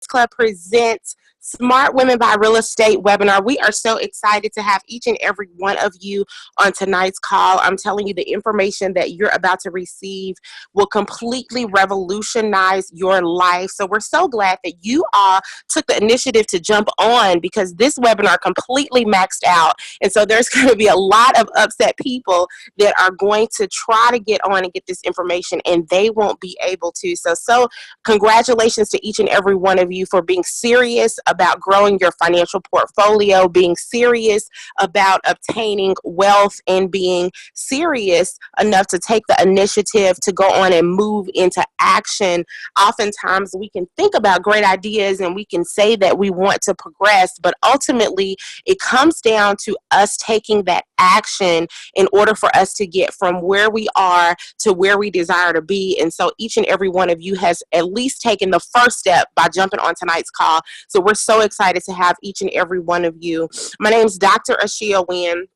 Club presents Smart Women Buy Real Estate webinar. We are so excited to have each and every one of you on tonight's call. I'm telling you, the information that you're about to receive will completely revolutionize your life. So we're so glad that you all took the initiative to jump on, because this webinar completely maxed out. And so there's going to be a lot of upset people that are going to try to get on and get this information, and they won't be able to. So congratulations to each and every one of you for being serious about growing your financial portfolio, being serious about obtaining wealth, and being serious enough to take the initiative to go on and move into action. Oftentimes we can think about great ideas and we can say that we want to progress, but ultimately it comes down to us taking that action in order for us to get from where we are to where we desire to be. And so each and every one of you has at least taken the first step by jumping on tonight's call. So we're so excited to have each and every one of you. My name is Dr. Ashia Wynn,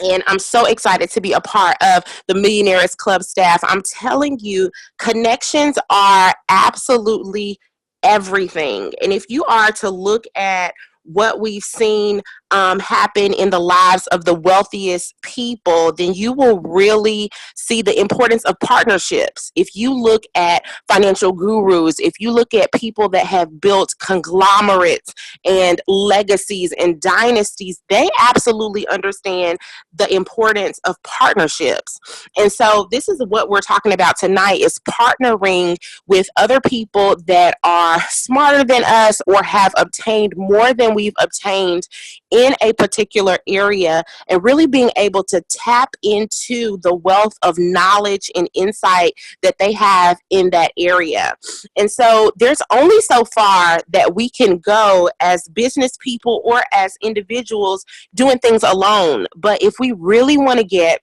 and I'm so excited to be a part of the Millionaires Club staff. I'm telling you, connections are absolutely everything. And if you are to look at what we've seen happen in the lives of the wealthiest people, then you will really see the importance of partnerships. If you look at financial gurus, if you look at people that have built conglomerates and legacies and dynasties, they absolutely understand the importance of partnerships. And so this is what we're talking about tonight, is partnering with other people that are smarter than us or have obtained more than we've obtained in a particular area, and really being able to tap into the wealth of knowledge and insight that they have in that area. And so there's only so far that we can go as business people or as individuals doing things alone. But if we really want to get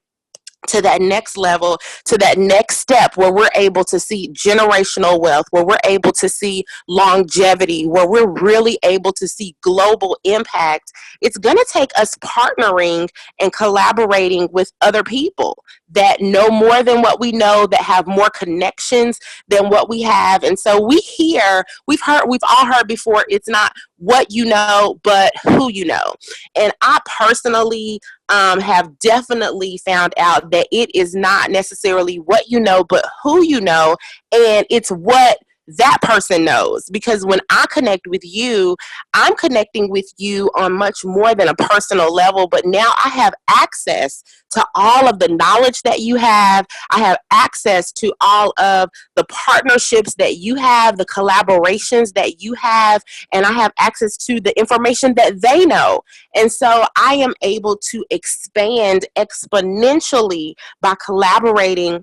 to that next level, to that next step where we're able to see generational wealth, where we're able to see longevity, where we're really able to see global impact, it's going to take us partnering and collaborating with other people that know more than what we know, that have more connections than what we have. And so we've all heard before, it's not what you know, but who you know. And I personally have definitely found out that it is not necessarily what you know, but who you know, and it's what that person knows. Because when I connect with you, I'm connecting with you on much more than a personal level, but now I have access to all of the knowledge that you have. I have access to all of the partnerships that you have, the collaborations that you have, and I have access to the information that they know. And so I am able to expand exponentially by collaborating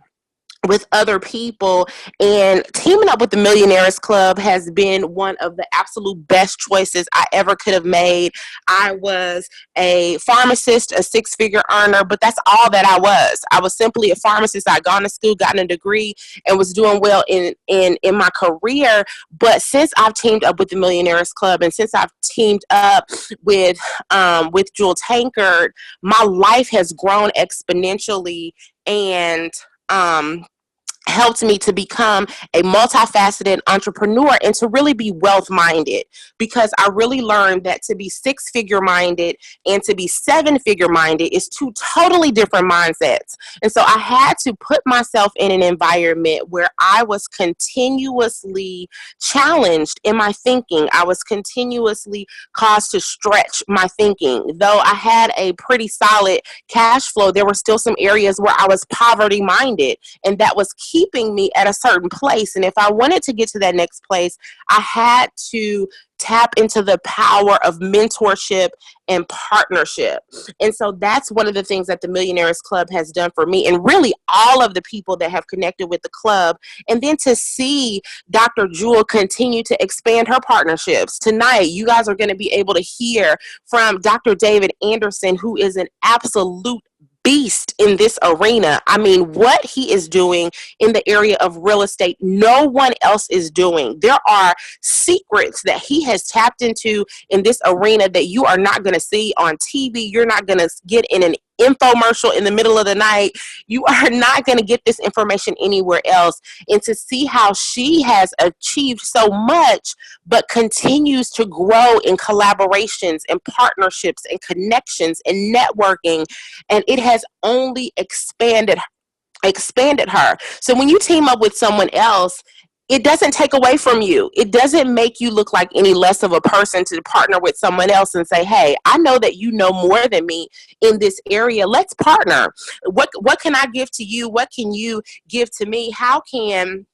with other people. And teaming up with the Millionaires Club has been one of the absolute best choices I ever could have made. I was a pharmacist, a six-figure earner, but that's all that I was. I was simply a pharmacist. I'd gone to school, gotten a degree, and was doing well in my career. But since I've teamed up with the Millionaires Club, and since I've teamed up with Juel Tankard, my life has grown exponentially, and helped me to become a multifaceted entrepreneur and to really be wealth-minded, because I really learned that to be six-figure minded and to be seven-figure minded is two totally different mindsets. And so I had to put myself in an environment where I was continuously challenged in my thinking. I was continuously caused to stretch my thinking. Though I had a pretty solid cash flow, there were still some areas where I was poverty-minded, and that was keeping me at a certain place. And if I wanted to get to that next place, I had to tap into the power of mentorship and partnership. And so that's one of the things that the Millionaires Club has done for me, and really all of the people that have connected with the club. And then to see Dr. Juel continue to expand her partnerships. Tonight, you guys are going to be able to hear from Dr. David Anderson, who is an absolute beast in this arena. I mean, what he is doing in the area of real estate, no one else is doing. There are secrets that he has tapped into in this arena that you are not going to see on TV. You're not going to get in an infomercial in the middle of the night. You are not going to get this information anywhere else. And to see how she has achieved so much, but continues to grow in collaborations and partnerships and connections and networking, and it has only expanded her. So when you team up with someone else, it doesn't take away from you. It doesn't make you look like any less of a person to partner with someone else and say, "Hey, I know that you know more than me in this area. Let's partner. What can I give to you? What can you give to me? How can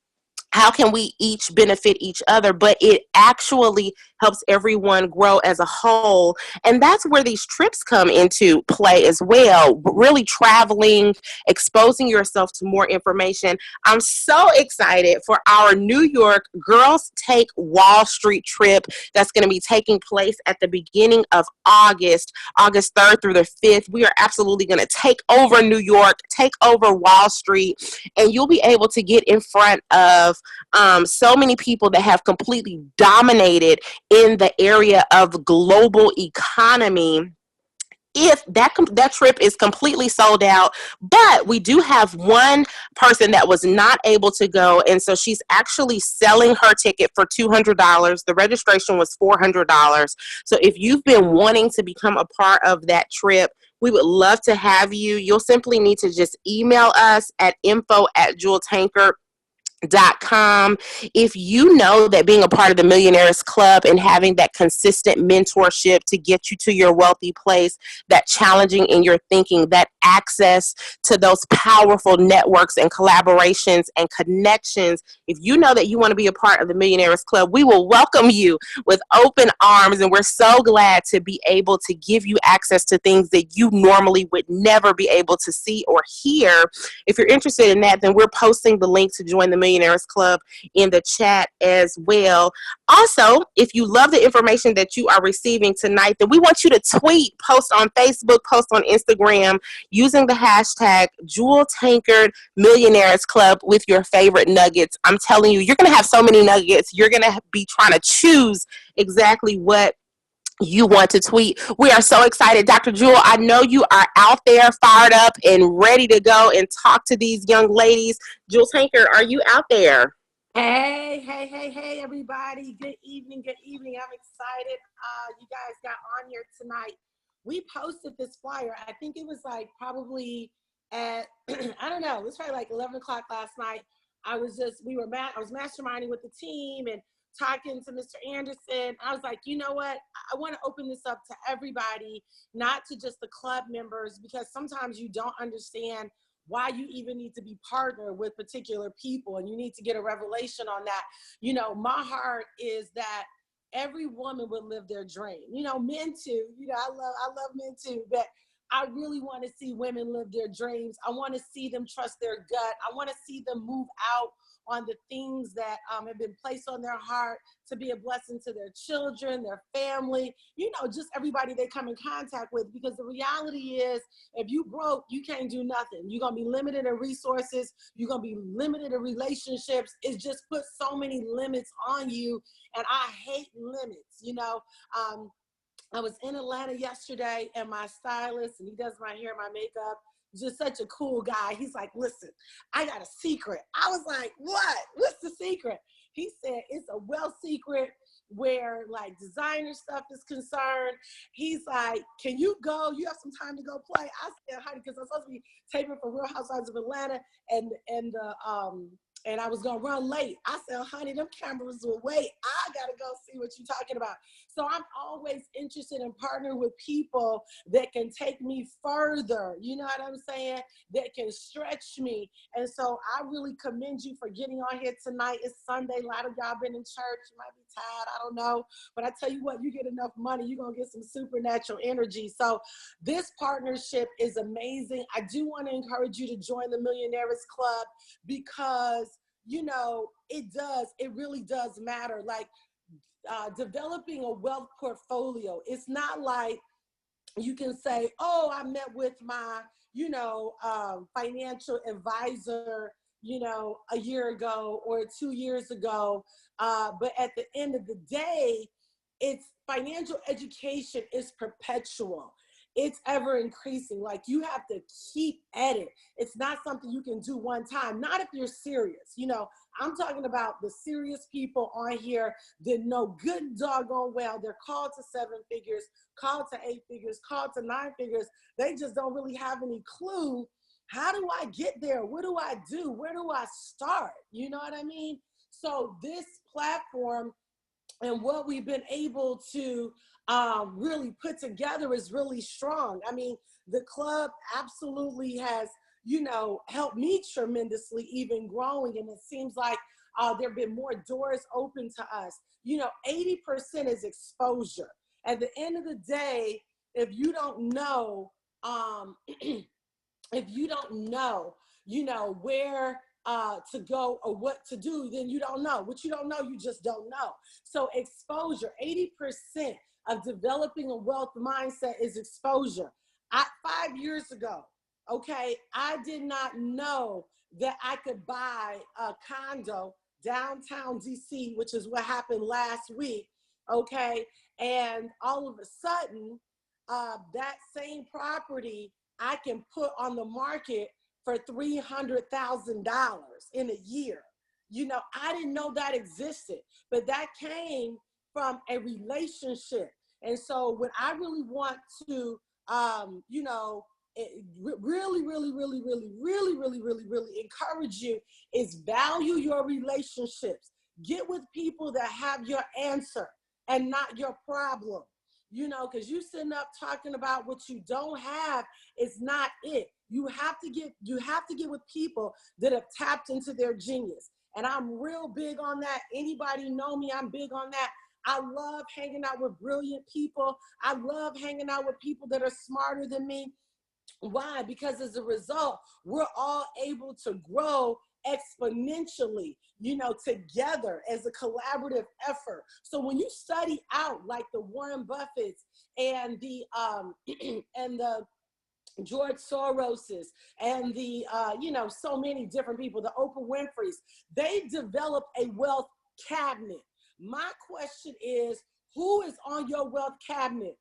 we each benefit each other?" But it actually helps everyone grow as a whole. And that's where these trips come into play as well. Really traveling, exposing yourself to more information. I'm so excited for our New York Girls Take Wall Street trip that's going to be taking place at the beginning of August 3rd through the 5th. We are absolutely going to take over New York, take over Wall Street, and you'll be able to get in front of so many people that have completely dominated in the area of global economy. If that trip is completely sold out, but we do have one person that was not able to go, and so she's actually selling her ticket for $200. The registration was $400. So if you've been wanting to become a part of that trip, we would love to have you. You'll simply need to just email us at info@jueltanker.com. If you know that being a part of the Millionaires Club and having that consistent mentorship to get you to your wealthy place, that challenging in your thinking, that access to those powerful networks and collaborations and connections, if you know that you want to be a part of the Millionaires Club, we will welcome you with open arms. And we're so glad to be able to give you access to things that you normally would never be able to see or hear. If you're interested in that, then we're posting the link to join the Millionaires Club in the chat as well. Also, if you love the information that you are receiving tonight, then we want you to tweet, post on Facebook, post on Instagram using the hashtag Juel Tankard Millionaires Club with your favorite nuggets. I'm telling you, you're going to have so many nuggets. You're going to be trying to choose exactly what you want to tweet. We are so excited. Dr. Juel, I know you are out there fired up and ready to go and talk to these young ladies. Juel Tankard, are you out there? Hey, everybody. Good evening. I'm excited. You guys got on here tonight. We posted this flyer. I think it was like probably at, I don't know, it was probably like 11 o'clock last night. I was masterminding with the team and talking to Mr. Anderson. I was like, you know what? I want to open this up to everybody, not to just the club members, because sometimes you don't understand why you even need to be partnered with particular people, and you need to get a revelation on that. You know, my heart is that every woman would live their dream. You know, men too. You know, I love men too, but I really want to see women live their dreams. I want to see them trust their gut. I want to see them move out on the things that have been placed on their heart to be a blessing to their children, their family, you know, just everybody they come in contact with. Because the reality is, if you broke, you can't do nothing. You're going to be limited in resources. You're going to be limited in relationships. It's just put so many limits on you. And I hate limits, you know. I was in Atlanta yesterday, and my stylist, and he does my hair, my makeup, just such a cool guy. He's like, listen, I got a secret. I was like, what? What's the secret? He said, it's a well secret where like designer stuff is concerned. He's like, can you go? You have some time to go play? I said, honey, because I'm supposed to be taping for Real Housewives of Atlanta, and I was gonna run late. I said, honey, them cameras will wait. I gotta go see what you're talking about. So I'm always interested in partnering with people that can take me further. You know what I'm saying? That can stretch me. And so I really commend you for getting on here tonight. It's Sunday. A lot of y'all been in church. You might be tired. I don't know. But I tell you what, you get enough money, you're gonna get some supernatural energy. So this partnership is amazing. I do want to encourage you to join the Millionaires Club, because you know, it really does matter. Like developing a wealth portfolio. It's not like you can say, oh, I met with my, you know, financial advisor, you know, a year ago or 2 years ago. But at the end of the day, it's financial education is perpetual. it's ever increasing. Like, you have to keep at it. It's not something you can do one time, not if you're serious. You know, I'm talking about the serious people on here that know good doggone well they're called to 7 figures, called to 8 figures, called to 9 figures. They just don't really have any clue. How do I get there? What do I do? Where do I start? You know what I mean? So this platform and what we've been able to really put together is really strong. I mean, the club absolutely has, you know, helped me tremendously, even growing. And it seems like there have been more doors open to us. You know, 80% is exposure. At the end of the day, if you don't know, if you don't know, you know, where to go or what to do, then you don't know. What you don't know, you just don't know. So exposure, 80% of developing a wealth mindset is exposure. 5 years ago, okay, I did not know that I could buy a condo downtown DC, which is what happened last week, okay? And all of a sudden, that same property I can put on the market for $300,000 in a year. You know, I didn't know that existed, but that came from a relationship. And so what I really want to, you know, really encourage you is value your relationships. Get with people that have your answer and not your problem. You know, because you sitting up talking about what you don't have is not it. You have to get with people that have tapped into their genius. And I'm real big on that. Anybody know me, I'm big on that. I love hanging out with brilliant people. I love hanging out with people that are smarter than me. Why? Because as a result, we're all able to grow exponentially, you know, together as a collaborative effort. So when you study out like the Warren Buffetts and the and the George Soroses and the you know, so many different people, the Oprah Winfrey's, they develop a wealth cabinet. My question is, who is on your wealth cabinet?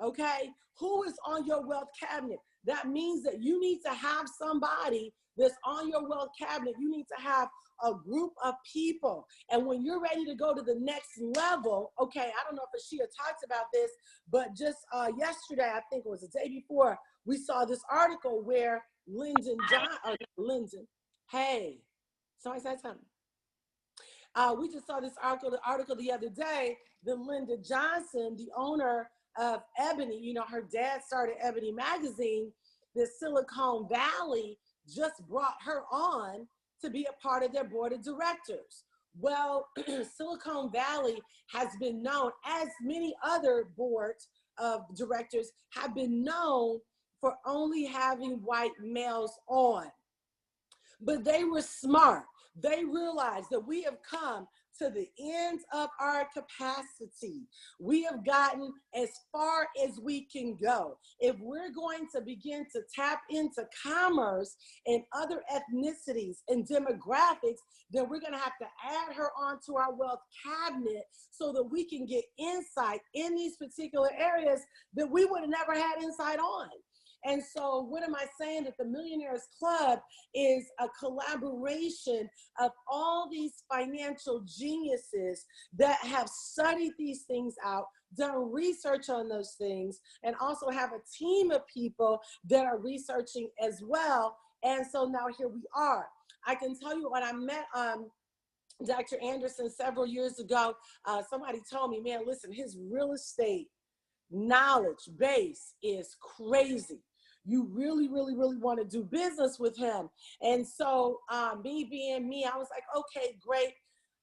Okay, who is on your wealth cabinet? That means that you need to have somebody that's on your wealth cabinet. You need to have a group of people. And when you're ready to go to the next level, okay, I don't know if Ashia talked about this, but just yesterday, I think it was the day before, we saw this article where hey, somebody said something. We just saw this article the other day that Linda Johnson, the owner of Ebony, you know, her dad started Ebony magazine, that Silicon Valley just brought her on to be a part of their board of directors. Well, Silicon Valley has been known, as many other boards of directors have been known, for only having white males on. But they were smart. They realized that we have come to the end of our capacity. We have gotten as far as we can go. If we're going to begin to tap into commerce and other ethnicities and demographics, then we're going to have to add her onto our wealth cabinet so that we can get insight in these particular areas that we would have never had insight on. And so what am I saying? That the Millionaires Club is a collaboration of all these financial geniuses that have studied these things out, done research on those things, and also have a team of people that are researching as well. And so now here we are. I can tell you when I met Dr. Anderson several years ago, somebody told me, man, listen, his real estate knowledge base is crazy. You really want to do business with him. And so me being me, I was like, okay, great.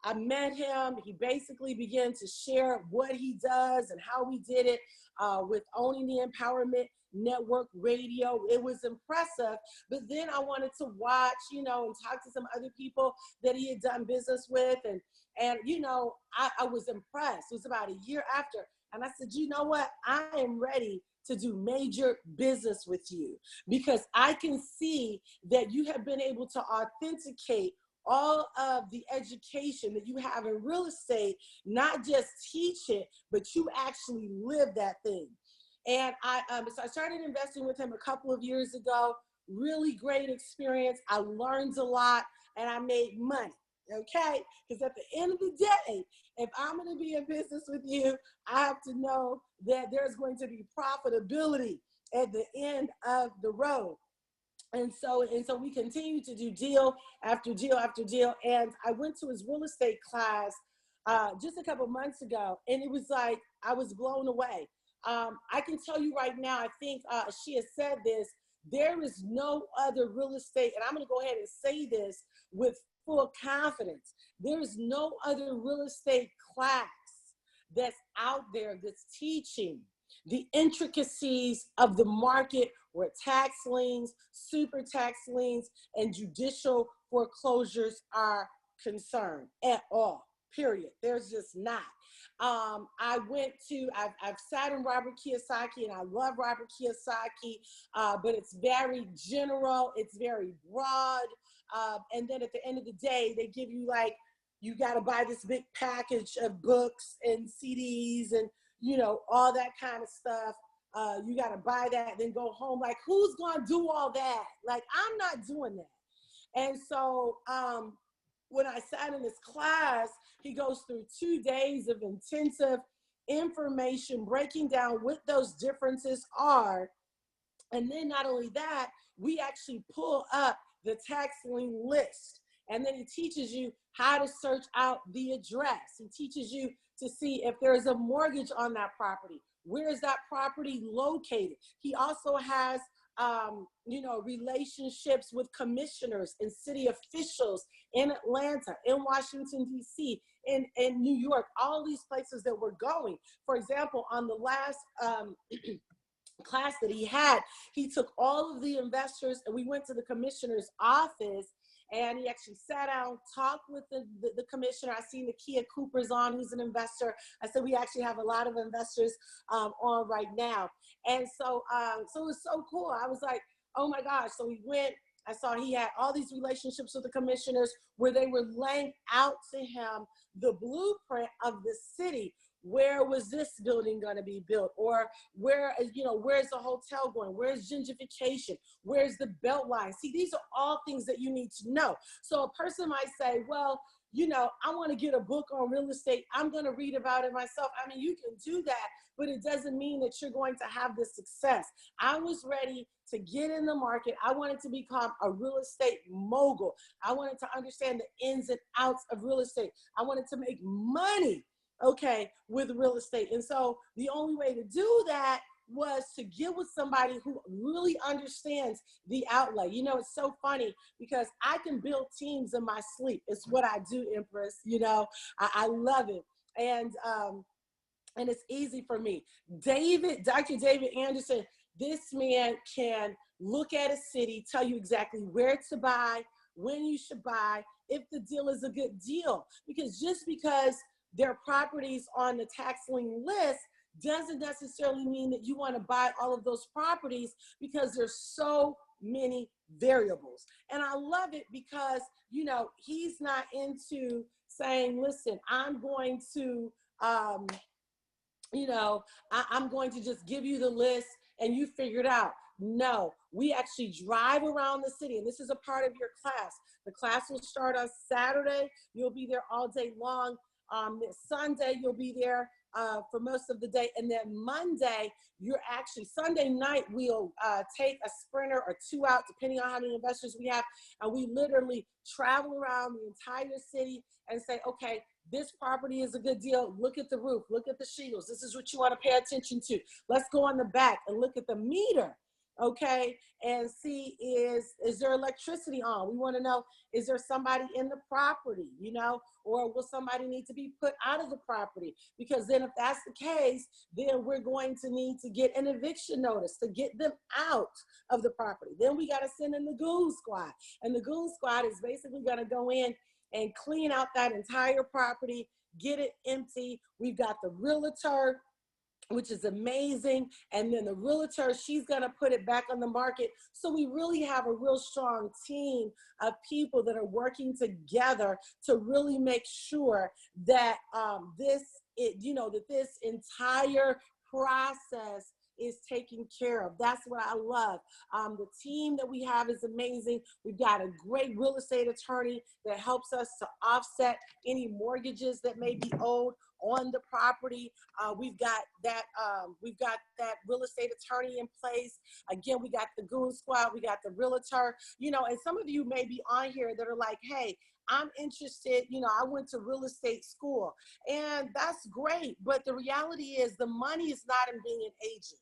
I met him. He basically began to share what he does and how he did it with Owning the Empowerment Network Radio. It was impressive. But then I wanted to watch, you know, and talk to some other people that he had done business with. And you know, I was impressed. It was about a year after. And I said, you know what? I am ready to do major business with you, because I can see that you have been able to authenticate all of the education that you have in real estate, not just teach it, but you actually live that thing. And so I started investing with him a couple of years ago. Really great experience. I learned a lot and I made money. Okay, because at the end of the day, if I'm going to be in business with you, I have to know that there's going to be profitability at the end of the road. And so we continue to do deal after deal after deal. And I went to his real estate class just a couple months ago, and it was like I was blown away. I can tell you right now, I think she has said this, there is no other real estate, and I'm going to go ahead and say this with full confidence. There is no other real estate class that's out there that's teaching the intricacies of the market where tax liens, super tax liens, and judicial foreclosures are concerned at all. Period. There's just not. I've sat in Robert Kiyosaki, and I love Robert Kiyosaki, but it's very general, it's very broad. And then at the end of the day, they give you like, you got to buy this big package of books and CDs and, you know, all that kind of stuff. You got to buy that, then go home. Like, who's going to do all that? Like, I'm not doing that. And so when I sat in this class, he goes through 2 days of intensive information, breaking down what those differences are. And then not only that, we actually pull up the tax lien list. And then he teaches you how to search out the address. He teaches you to see if there's a mortgage on that property. Where is that property located? He also has, relationships with commissioners and city officials in Atlanta, in Washington, D.C., in New York, all these places that we're going. For example, on the last class that he had, he took all of the investors and we went to the commissioner's office, and he actually sat down, talked with the commissioner. I seen the Kia Cooper's on, who's an investor. I said, we actually have a lot of investors on right now. And so it was so cool. I was like, oh my gosh. So we went, I saw he had all these relationships with the commissioners where they were laying out to him the blueprint of the city. Where was this building going to be built? Or where's the hotel going? Where's gentrification? Where's the belt line? See, these are all things that you need to know. So a person might say, well, I want to get a book on real estate. I'm going to read about it myself. I mean, you can do that, but it doesn't mean that you're going to have the success. I was ready to get in the market. I wanted to become a real estate mogul. I wanted to understand the ins and outs of real estate. I wanted to make money, with real estate. And so the only way to do that was to get with somebody who really understands the outlay. It's so funny because I can build teams in my sleep. It's what I do, Empress. I love it. And it's easy for me. Dr. David Anderson, this man can look at a city, tell you exactly where to buy, when you should buy, if the deal is a good deal. Because just because there are properties on the tax lien list doesn't necessarily mean that you want to buy all of those properties, because there's so many variables. And I love it because, he's not into saying, listen, I'm going to, I'm going to just give you the list and you figure it out. No, we actually drive around the city, and this is a part of your class. The class will start on Saturday. You'll be there all day long. Sunday, you'll be there for most of the day. And then Monday, Sunday night, we'll take a sprinter or two out, depending on how many investors we have. And we literally travel around the entire city and say, okay, this property is a good deal. Look at the roof. Look at the shingles. This is what you want to pay attention to. Let's go on the back and look at the meter. And see, is there electricity on? We want to know, is there somebody in the property, or will somebody need to be put out of the property? Because then if that's the case, then we're going to need to get an eviction notice to get them out of the property. Then we got to send in the goon squad. And the goon squad is basically going to go in and clean out that entire property, get it empty. We've got the realtor, which is amazing. And then the realtor, she's going to put it back on the market. So we really have a real strong team of people that are working together to really make sure that this entire process is taken care of. That's what I love. The team that we have is amazing. We've got a great real estate attorney that helps us to offset any mortgages that may be owed on the property. We've got that real estate attorney in place. Again, we got the goon squad, we got the realtor, and some of you may be on here that are like, hey, I'm interested, I went to real estate school, and that's great. But the reality is the money is not in being an agent.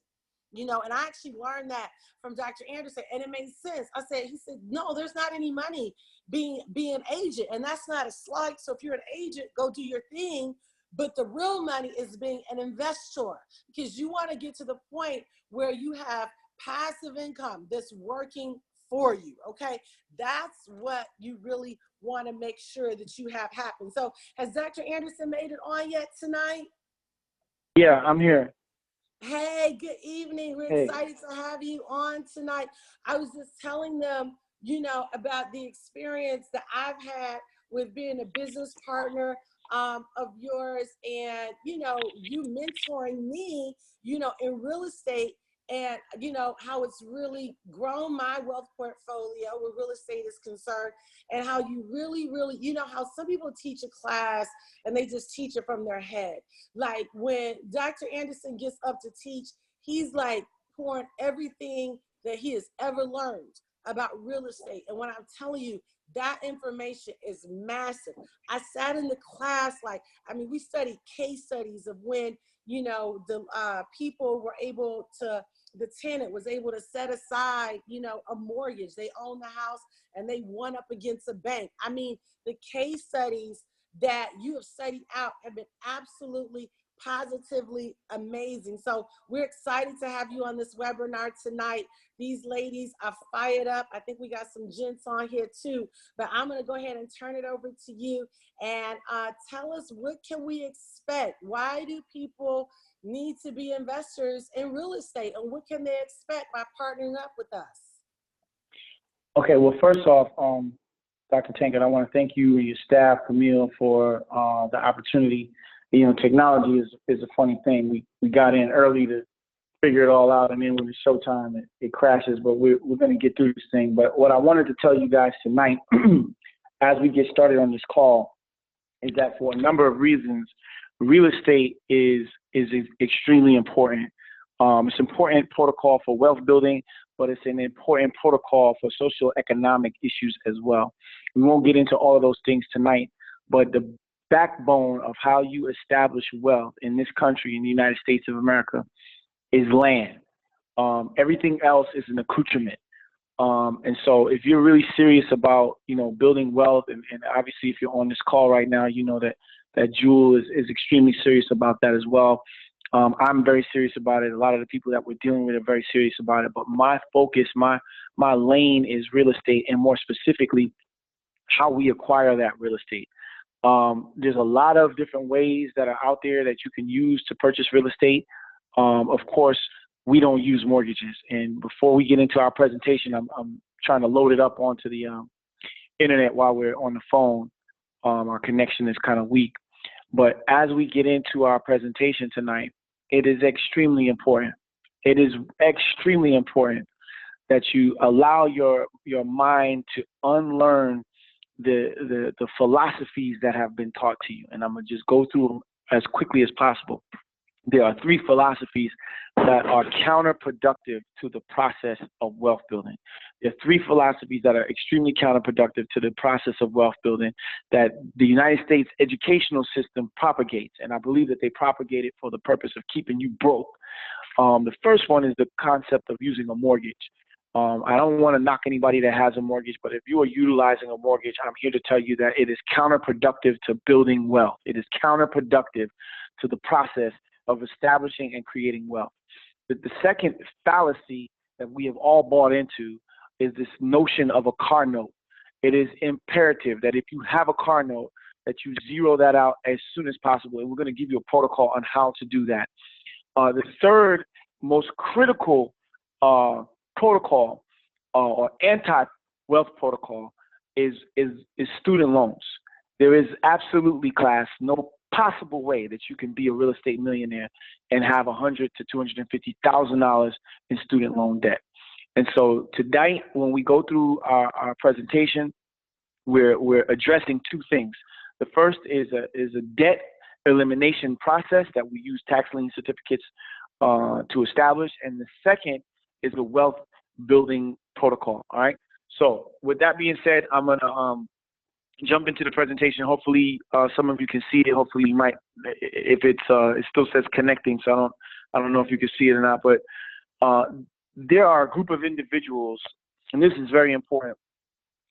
And I actually learned that from Dr. Anderson, and it made sense. He said, no, there's not any money being an agent, and that's not a slight. So if you're an agent, go do your thing. But the real money is being an investor, because you want to get to the point where you have passive income that's working for you. Okay, that's what you really want to make sure that you have happen. So has Dr. Anderson made it on yet tonight? Yeah, I'm here. Hey, good evening. We're excited to have you on tonight. I was just telling them, about the experience that I've had with being a business partner of yours, and, you mentoring me, in real estate, and, how it's really grown my wealth portfolio where real estate is concerned, and how you really, really, how some people teach a class and they just teach it from their head. Like when Dr. Anderson gets up to teach, he's like pouring everything that he has ever learned about real estate. And when I'm telling you, that information is massive. I sat in the class, we studied case studies of when, the people were able to, the tenant was able to set aside, a mortgage. They own the house and they won up against a bank. The case studies that you have studied out have been absolutely positively amazing. So we're excited to have you on this webinar tonight. These ladies are fired up. I think we got some gents on here too, but I'm going to go ahead and turn it over to you and tell us, what can we expect? Why do people need to be investors in real estate, and what can they expect by partnering up with us? Okay, well, first off, Dr. Tankard, I want to thank you and your staff, Camille, for the opportunity. Technology is a funny thing. We got in early to figure it all out, and then when it's showtime, it crashes, but we're going to get through this thing. But what I wanted to tell you guys tonight, as we get started on this call, is that for a number of reasons, real estate is extremely important. It's an important protocol for wealth building, but it's an important protocol for socioeconomic issues as well. We won't get into all of those things tonight, but the backbone of how you establish wealth in this country, in the United States of America, is land. Everything else is an accoutrement. And so if you're really serious about, building wealth, and obviously if you're on this call right now, you know that Juel is extremely serious about that as well. I'm very serious about it. A lot of the people that we're dealing with are very serious about it. But my focus, my lane is real estate, and more specifically, how we acquire that real estate. There's a lot of different ways that are out there that you can use to purchase real estate. Of course, we don't use mortgages. And before we get into our presentation, I'm trying to load it up onto the internet while we're on the phone. Our connection is kind of weak. But as we get into our presentation tonight, it is extremely important. It is extremely important that you allow your mind to unlearn the philosophies that have been taught to you. And I'm going to just go through them as quickly as possible. There are 3 philosophies that are counterproductive to the process of wealth building. There are 3 philosophies that are extremely counterproductive to the process of wealth building that the United States educational system propagates. And I believe that they propagate it for the purpose of keeping you broke. The first one is the concept of using a mortgage. I don't want to knock anybody that has a mortgage, but if you are utilizing a mortgage, I'm here to tell you that it is counterproductive to building wealth. It is counterproductive to the process of establishing and creating wealth. But the second fallacy that we have all bought into is this notion of a car note. It is imperative that if you have a car note, that you zero that out as soon as possible. And we're going to give you a protocol on how to do that. The third most critical protocol or anti-wealth protocol is student loans. There is absolutely, class, no possible way that you can be a real estate millionaire and have $100,000 to $250,000 in student loan debt. And so tonight, when we go through our presentation, we're addressing two things. The first is a debt elimination process that we use tax lien certificates to establish, and the second is a wealth building protocol. All right. So with that being said, I'm gonna jump into the presentation. Hopefully, some of you can see it. Hopefully, you might. If it's it still says connecting, so I don't know if you can see it or not. But there are a group of individuals, and this is very important.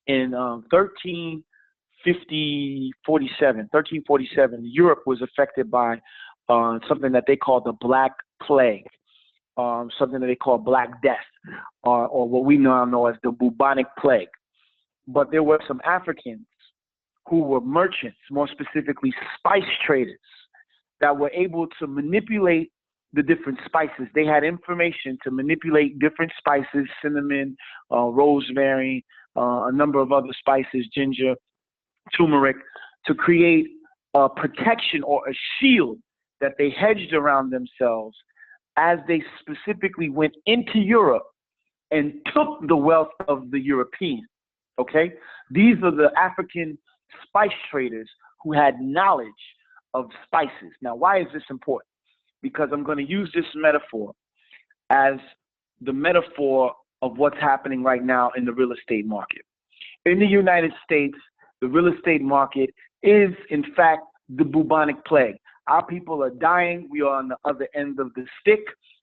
In 1347, Europe was affected by something that they call the Black Plague, something that they call Black Death, or what we now know as the bubonic plague. But there were some Africans who were merchants, more specifically spice traders, that were able to manipulate the different spices. They had information to manipulate different spices, cinnamon, rosemary, a number of other spices, ginger, turmeric, to create a protection or a shield that they hedged around themselves as they specifically went into Europe and took the wealth of the European. Okay? These are the African spice traders who had knowledge of spices. Now, why is this important? Because I'm going to use this metaphor as the metaphor of what's happening right now in the real estate market. In the United States, the real estate market is, in fact, the bubonic plague. Our people are dying. We are on the other end of the stick.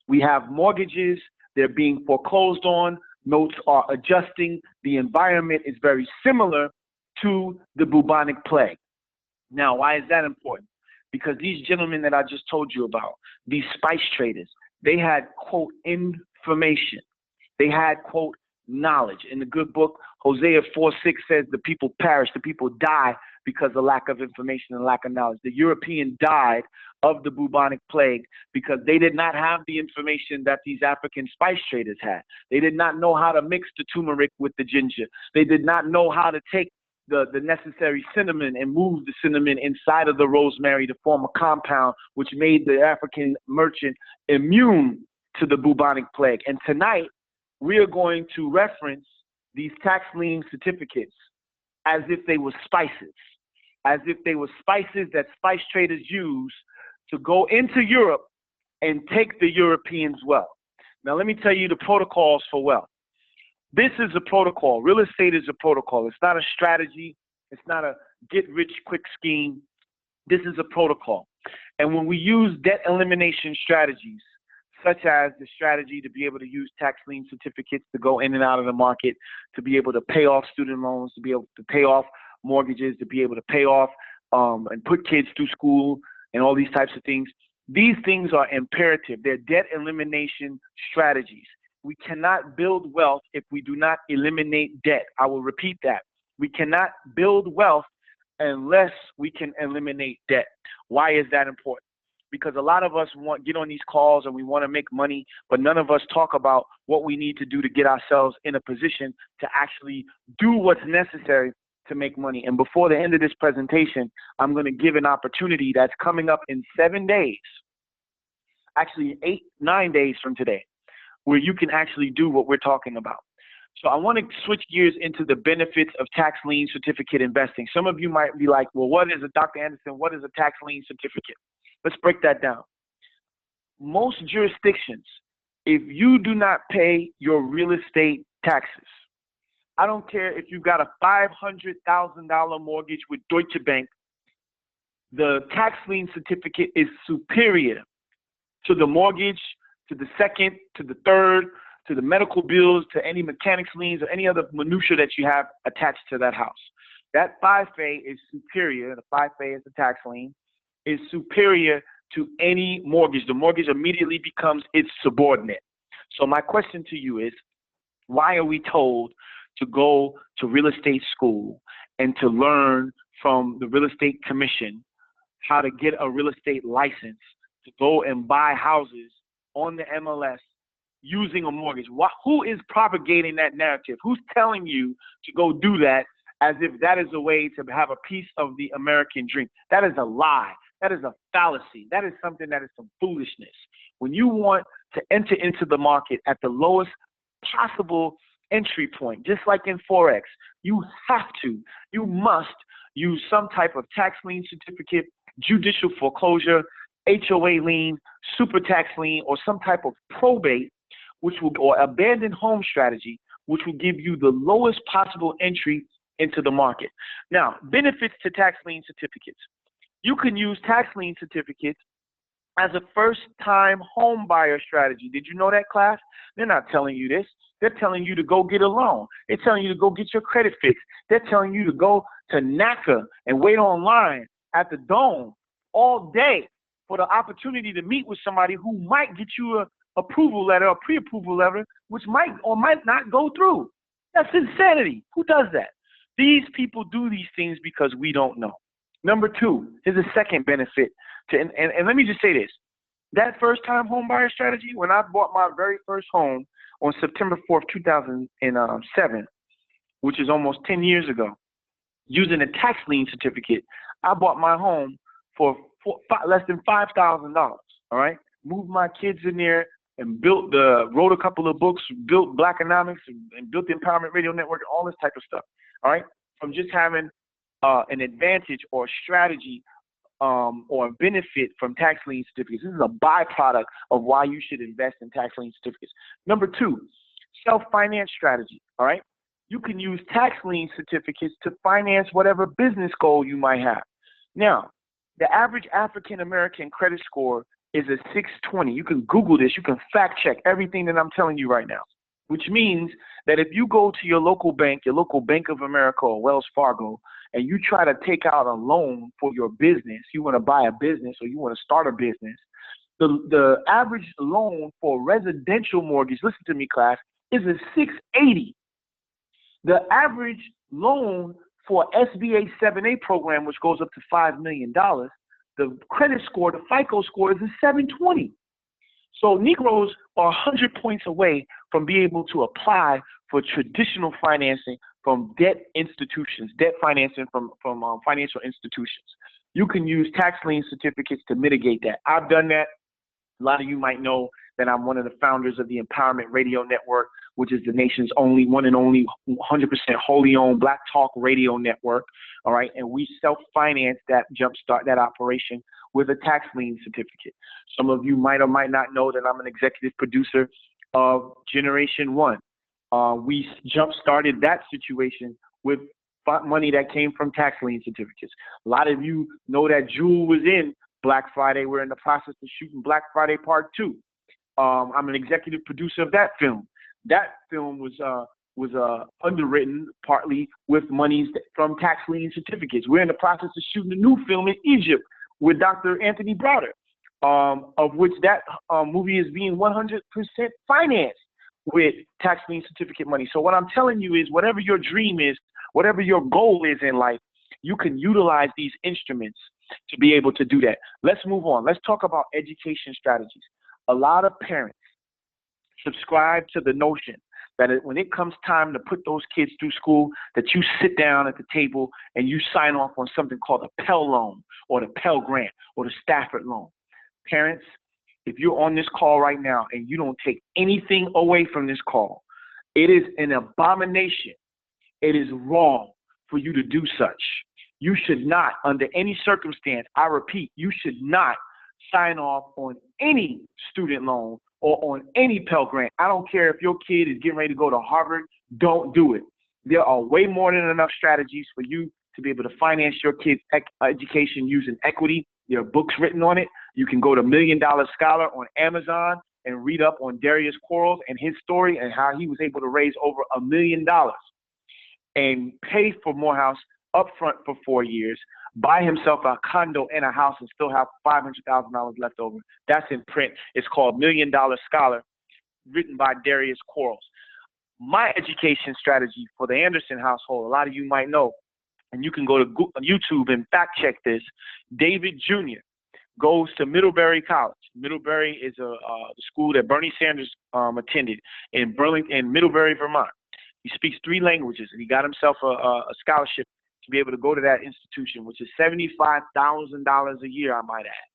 We have mortgages. They're being foreclosed on. Notes are adjusting. The environment is very similar to the bubonic plague. Now, why is that important? Because these gentlemen that I just told you about, these spice traders, they had, quote, information. They had, quote, knowledge. In the good book, Hosea 4:6 says the people perish, the people die because of lack of information and lack of knowledge. The European died of the bubonic plague because they did not have the information that these African spice traders had. They did not know how to mix the turmeric with the ginger. They did not know how to take the necessary cinnamon and move the cinnamon inside of the rosemary to form a compound which made the African merchant immune to the bubonic plague. And tonight, we are going to reference these tax lien certificates as if they were spices, as if they were spices that spice traders use to go into Europe and take the Europeans' wealth. Now, let me tell you the protocols for wealth. This is a protocol. Real estate is a protocol. It's not a strategy. It's not a get-rich-quick scheme. This is a protocol. And when we use debt elimination strategies, such as the strategy to be able to use tax lien certificates to go in and out of the market, to be able to pay off student loans, to be able to pay off mortgages, to be able to pay off and put kids through school and all these types of things. These things are imperative. They're debt elimination strategies. We cannot build wealth if we do not eliminate debt. I will repeat that. We cannot build wealth unless we can eliminate debt. Why is that important? Because a lot of us get on these calls and we want to make money, but none of us talk about what we need to do to get ourselves in a position to actually do what's necessary to make money. And before the end of this presentation, I'm going to give an opportunity that's coming up in 7 days, actually 9 days from today, where you can actually do what we're talking about. So I want to switch gears into the benefits of tax lien certificate investing. Some of you might be like, well, Dr. Anderson, what is a tax lien certificate? Let's break that down. Most jurisdictions, if you do not pay your real estate taxes, I don't care if you've got a $500,000 mortgage with Deutsche Bank, the tax lien certificate is superior to the mortgage, to the second, to the third, to the medical bills, to any mechanics liens or any other minutia that you have attached to that house. That 5A is superior. The 5A is the tax lien, is superior to any mortgage. The mortgage immediately becomes its subordinate. So my question to you is, why are we told to go to real estate school and to learn from the real estate commission how to get a real estate license to go and buy houses on the MLS using a mortgage? Who is propagating that narrative? Who's telling you to go do that as if that is a way to have a piece of the American dream? That is a lie. That is a fallacy. That is something that is some foolishness. When you want to enter into the market at the lowest possible entry point, just like in Forex, you must use some type of tax lien certificate, judicial foreclosure, HOA lien, super tax lien, or some type of probate, or abandoned home strategy, which will give you the lowest possible entry into the market. Now, benefits to tax lien certificates. You can use tax lien certificates as a first-time home buyer strategy. Did you know that, class? They're not telling you this. They're telling you to go get a loan. They're telling you to go get your credit fixed. They're telling you to go to NACA and wait online at the Dome all day for the opportunity to meet with somebody who might get you a approval letter or pre-approval letter, which might or might not go through. That's insanity. Who does that? These people do these things because we don't know. Number two, here's a second benefit to, and let me just say this. That first-time home buyer strategy, when I bought my very first home on September 4th, 2007, which is almost 10 years ago, using a tax lien certificate, I bought my home for less than $5,000, all right? Moved my kids in there and wrote a couple of books, built Blackonomics, and built the Empowerment Radio Network, all this type of stuff, all right? From just having an advantage or strategy or benefit from tax lien certificates. This is a byproduct of why you should invest in tax lien certificates. Number two, self-finance strategy, all right? You can use tax lien certificates to finance whatever business goal you might have. Now, the average African-American credit score is a 620. You can Google this. You can fact check everything that I'm telling you right now, which means that if you go to your local bank, your local Bank of America or Wells Fargo, and you try to take out a loan for your business, you want to buy a business or you want to start a business, the average loan for residential mortgage, listen to me, class, is a 680. The average loan for SBA 7A program, which goes up to $5 million, the credit score, the FICO score is a 720. So Negroes are 100 points away from being able to apply for traditional financing from debt institutions, debt financing from financial institutions. You can use tax lien certificates to mitigate that. I've done that. A lot of you might know that I'm one of the founders of the Empowerment Radio Network, which is the nation's one and only 100% wholly owned Black Talk radio network. All right. And we self-finance that jumpstart, that operation with a tax lien certificate. Some of you might or might not know that I'm an executive producer of Generation One. We jump-started that situation with money that came from tax lien certificates. A lot of you know that Juel was in Black Friday. We're in the process of shooting Black Friday Part 2. I'm an executive producer of that film. That film was underwritten partly with monies from tax lien certificates. We're in the process of shooting a new film in Egypt with Dr. Anthony Browder, of which that movie is being 100% financed with tax lien certificate money. So what I'm telling you is, whatever your dream is, whatever your goal is in life, you can utilize these instruments to be able to do that. Let's move on. Let's talk about education strategies. A lot of parents subscribe to the notion that when it comes time to put those kids through school, that you sit down at the table and you sign off on something called a Pell loan or the Pell grant or the Stafford loan. Parents, if you're on this call right now and you don't take anything away from this call, it is an abomination. It is wrong for you to do such. You should not, under any circumstance, I repeat, you should not sign off on any student loan or on any Pell Grant. I don't care if your kid is getting ready to go to Harvard, don't do it. There are way more than enough strategies for you to be able to finance your kid's education using equity. There are books written on it. You can go to $1 Million Scholar on Amazon and read up on Darius Quarles and his story and how he was able to raise over $1 million and pay for Morehouse upfront for 4 years, buy himself a condo and a house and still have $500,000 left over. That's in print. It's called $1 Million Scholar, written by Darius Quarles. My education strategy for the Anderson household, a lot of you might know, and you can go to YouTube and fact check this. David Jr. goes to Middlebury College. Middlebury is the school that Bernie Sanders attended in Middlebury, Vermont. He speaks 3 languages, and he got himself a scholarship to be able to go to that institution, which is $75,000 a year, I might add.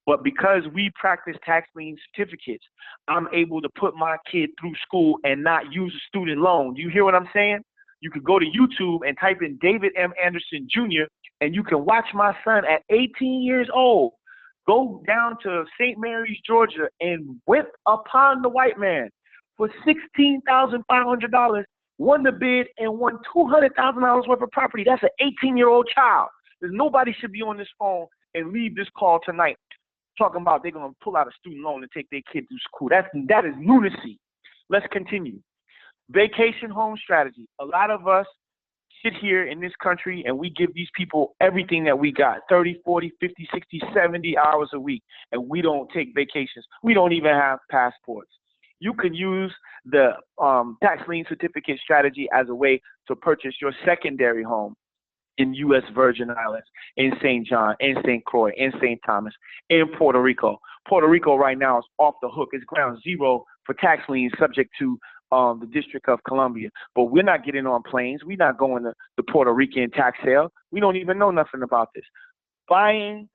But because we practice tax lien certificates, I'm able to put my kid through school and not use a student loan. Do you hear what I'm saying? You could go to YouTube and type in David M. Anderson Jr., and you can watch my son at 18 years old go down to St. Mary's, Georgia, and whip upon the white man for $16,500, won the bid, and won $200,000 worth of property. That's an 18-year-old child. There's nobody should be on this phone and leave this call tonight talking about they're going to pull out a student loan and take their kid through school. That is lunacy. Let's continue. Vacation home strategy. A lot of us sit here in this country and we give these people everything that we got, 30, 40, 50, 60, 70 hours a week, and we don't take vacations. We don't even have passports. You can use the tax lien certificate strategy as a way to purchase your secondary home in U.S. Virgin Islands, in St. John, in St. Croix, in St. Thomas, in Puerto Rico. Puerto Rico right now is off the hook. It's ground zero for tax liens subject to the District of Columbia. But we're not getting on planes. We're not going to the Puerto Rican tax sale. We don't even know nothing about this. Buying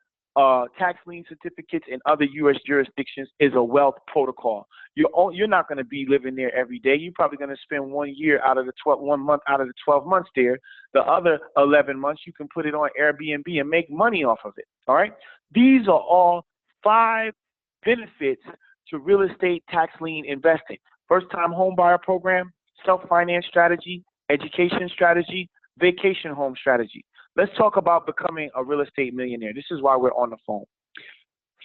tax lien certificates in other U.S. jurisdictions is a wealth protocol. You're not going to be living there every day. You're probably going to spend 1 month out of the 12 months there. The other 11 months, you can put it on Airbnb and make money off of it. All right. These are all 5 benefits to real estate tax lien investing. First-time home buyer program, self-finance strategy, education strategy, vacation home strategy. Let's talk about becoming a real estate millionaire. This is why we're on the phone.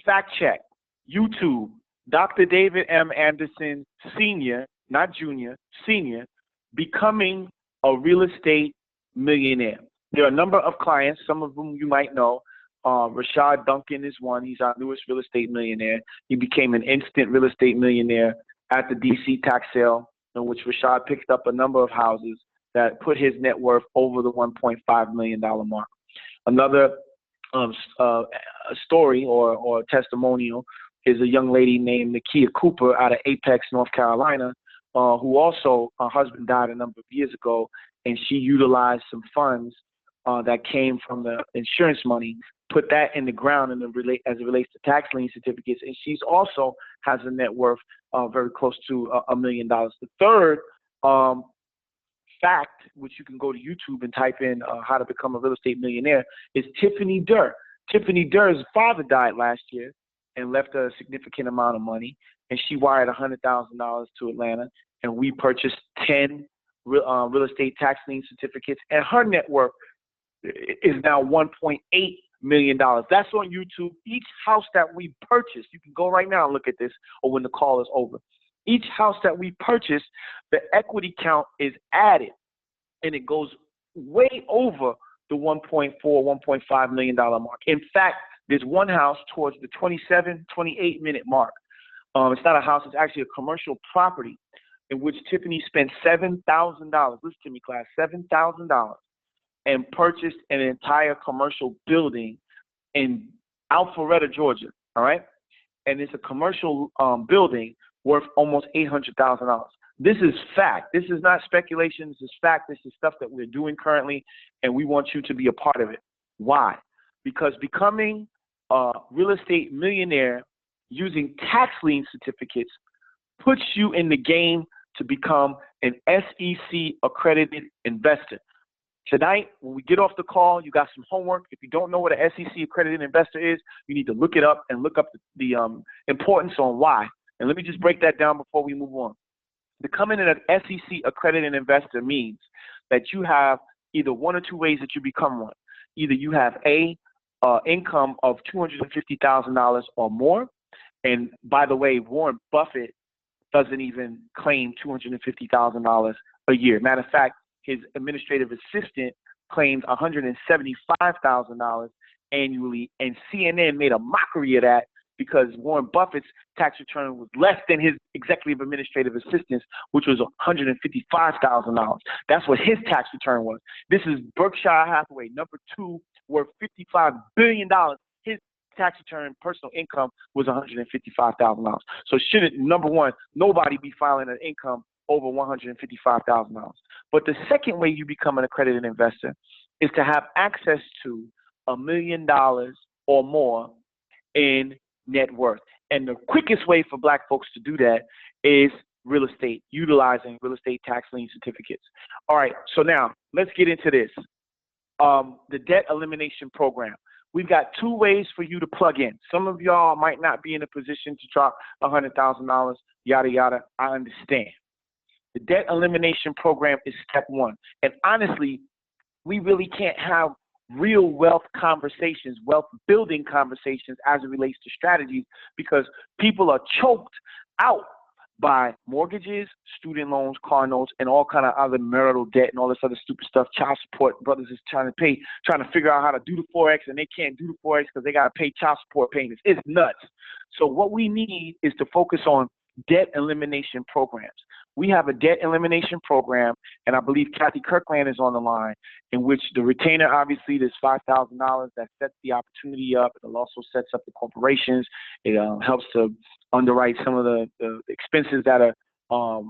Fact check, YouTube, Dr. David M. Anderson Sr., not Junior, Senior, becoming a real estate millionaire. There are a number of clients, some of whom you might know. Rashad Duncan is one. He's our newest real estate millionaire. He became an instant real estate millionaire at the DC tax sale, in which Rashad picked up a number of houses that put his net worth over the $1.5 million mark. Another story or testimonial is a young lady named Nakia Cooper out of Apex, North Carolina, who also, her husband died a number of years ago, and she utilized some funds that came from the insurance money, put that in the ground as it relates to tax lien certificates, and she's also has a net worth very close to $1 million. The third fact, which you can go to YouTube and type in how to become a real estate millionaire, is Tiffany Durr. Tiffany Durr's father died last year and left her a significant amount of money, and she wired $100,000 to Atlanta, and we purchased 10 real estate tax lien certificates, and her net worth is now $1.8 million. That's on YouTube. Each house that we purchased, you can go right now and look at this, or when the call is over. Each house that we purchase, the equity count is added, and it goes way over the $1.5 million mark. In fact, there's one house towards the 28 minute mark. It's not a house, it's actually a commercial property in which Tiffany spent $7,000. Listen to me, class, $7,000, and purchased an entire commercial building in Alpharetta, Georgia. All right, and it's a commercial building worth almost $800,000. This is fact. This is not speculation. This is fact. This is stuff that we're doing currently, and we want you to be a part of it. Why? Because becoming a real estate millionaire using tax lien certificates puts you in the game to become an SEC accredited investor. Tonight, when we get off the call, you got some homework. If you don't know what an SEC accredited investor is, you need to look it up and look up the importance on why. And let me just break that down before we move on. Becoming an SEC accredited investor means that you have either one or two ways that you become one. Either you have income of $250,000 or more. And by the way, Warren Buffett doesn't even claim $250,000 a year. Matter of fact, his administrative assistant claimed $175,000 annually, and CNN made a mockery of that because Warren Buffett's tax return was less than his executive administrative assistant's, which was $155,000. That's what his tax return was. This is Berkshire Hathaway, number 2, worth $55 billion. His tax return, personal income, was $155,000. So shouldn't, number one, nobody be filing an income over $155,000. But the second way you become an accredited investor is to have access to $1 million or more in net worth. And the quickest way for Black folks to do that is real estate, utilizing real estate tax lien certificates. All right, so now let's get into this. The debt elimination program. We've got 2 ways for you to plug in. Some of y'all might not be in a position to drop $100,000, yada, yada. I understand. The debt elimination program is step 1. And honestly, we really can't have real wealth conversations, wealth building conversations as it relates to strategies, because people are choked out by mortgages, student loans, car notes, and all kind of other marital debt and all this other stupid stuff. Child support, brothers is trying to figure out how to do the Forex, and they can't do the Forex because they got to pay child support payments. It's nuts. So what we need is to focus on debt elimination programs. We have a debt elimination program, and I believe Kathy Kirkland is on the line, in which the retainer, obviously, there's $5,000 that sets the opportunity up. It also sets up the corporations. It helps to underwrite some of the expenses that are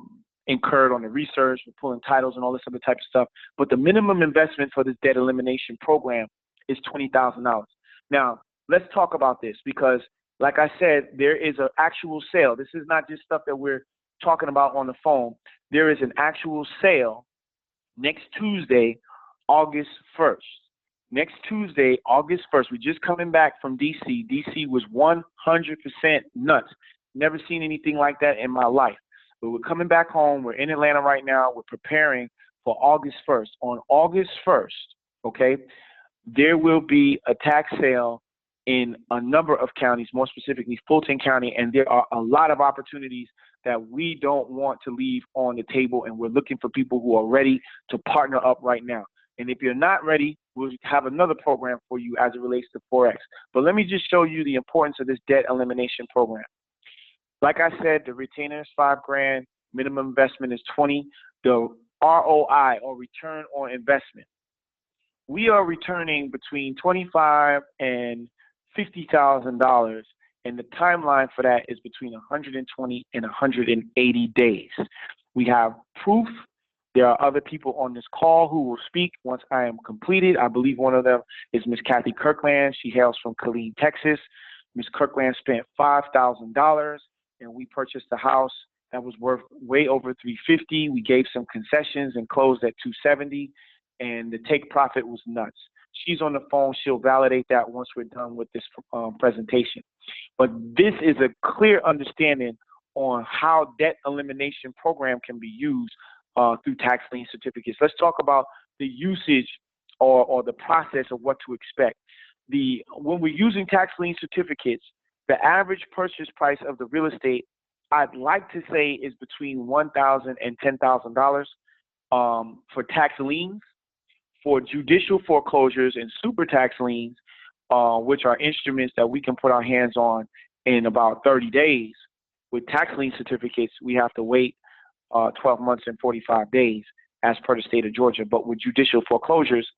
incurred on the research, for pulling titles and all this other type of stuff. But the minimum investment for this debt elimination program is $20,000. Now, let's talk about this, because like I said, there is an actual sale. This is not just stuff that we're talking about on the phone. There is an actual sale next Tuesday, August 1st. Next Tuesday, August 1st. We're just coming back from D.C. D.C. was 100% nuts. Never seen anything like that in my life. But we're coming back home. We're in Atlanta right now. We're preparing for August 1st. On August 1st, okay, there will be a tax sale in a number of counties, more specifically Fulton County, and there are a lot of opportunities that we don't want to leave on the table, and we're looking for people who are ready to partner up right now. And if you're not ready, we'll have another program for you as it relates to Forex. But let me just show you the importance of this debt elimination program. Like I said, the retainer is $5,000, minimum investment is 20. The ROI, or return on investment, we are returning between $25,000 and $50,000, and the timeline for that is between 120 and 180 days. We have proof. There are other people on this call who will speak once I am completed. I believe one of them is Miss Kathy Kirkland. She hails from Killeen, Texas. Miss Kirkland spent $5,000, and we purchased a house that was worth way over $350. We gave some concessions and closed at $270, and the take profit was nuts. She's on the phone. She'll validate that once we're done with this presentation. But this is a clear understanding on how debt elimination program can be used through tax lien certificates. Let's talk about the usage or the process of what to expect. When we're using tax lien certificates, the average purchase price of the real estate, I'd like to say, is between $1,000 and $10,000 for tax liens. For judicial foreclosures and super tax liens, which are instruments that we can put our hands on in about 30 days, with tax lien certificates, we have to wait 12 months and 45 days as per the state of Georgia. But with judicial foreclosures,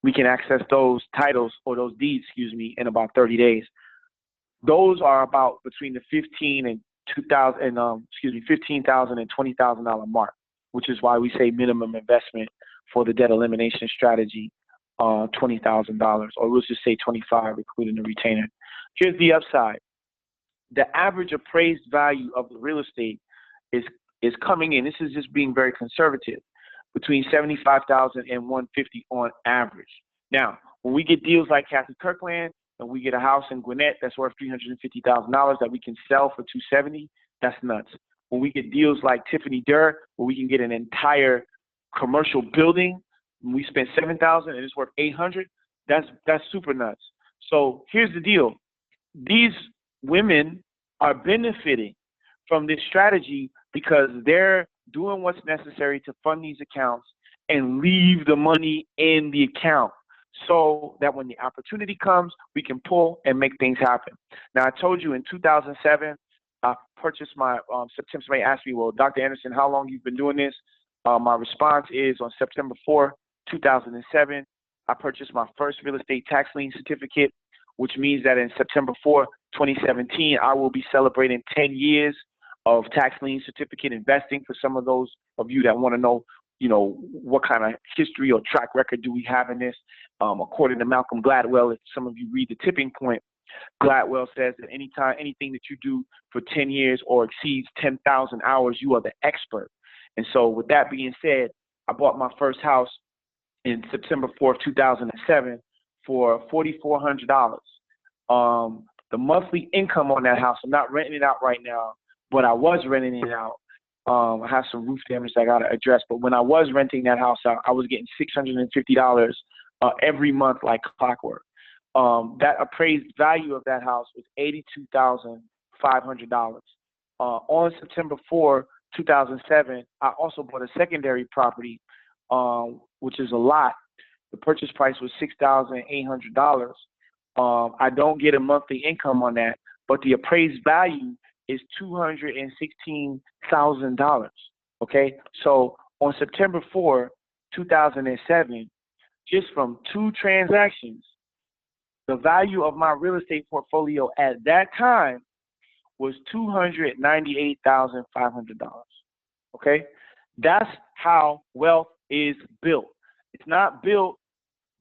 we can access those titles, or those deeds, in about 30 days. Those are about between the $15,000 and $20,000 mark, which is why we say minimum investment for the debt elimination strategy, $20,000, or we'll just say 25, including the retainer. Here's the upside. The average appraised value of the real estate is coming in. This is just being very conservative, between $75,000 and $150,000 on average. Now, when we get deals like Kathy Kirkland, and we get a house in Gwinnett that's worth $350,000 that we can sell for $270,000, that's nuts. When we get deals like Tiffany Durr, where we can get an entire commercial building, and we spent $7,000 and it's worth $800,000, that's super nuts. So here's the deal. These women are benefiting from this strategy because they're doing what's necessary to fund these accounts and leave the money in the account, so that when the opportunity comes, we can pull and make things happen. Now, I told you in 2007, I purchased my, somebody asked me, well, Dr. Anderson, how long you've been doing this? My response is, on September 4, 2007, I purchased my first real estate tax lien certificate, which means that in September 4, 2017, I will be celebrating 10 years of tax lien certificate investing. For some of those of you that want to know what kind of history or track record do we have in this? According to Malcolm Gladwell, if some of you read The Tipping Point, Gladwell says that anything that you do for 10 years or exceeds 10,000 hours, you are the expert. And so with that being said, I bought my first house in September 4th, 2007 for $4,400. The monthly income on that house, I'm not renting it out right now, but I was renting it out. I have some roof damage that I got to address, but when I was renting that house out, I was getting $650 every month like clockwork. That appraised value of that house was $82,500. On September 4, 2007, I also bought a secondary property, which is a lot. The purchase price was $6,800. I don't get a monthly income on that, but the appraised value is $216,000. Okay, so on September 4, 2007, just from 2 transactions, the value of my real estate portfolio at that time was $298,500. Okay, that's how wealth is built. It's not built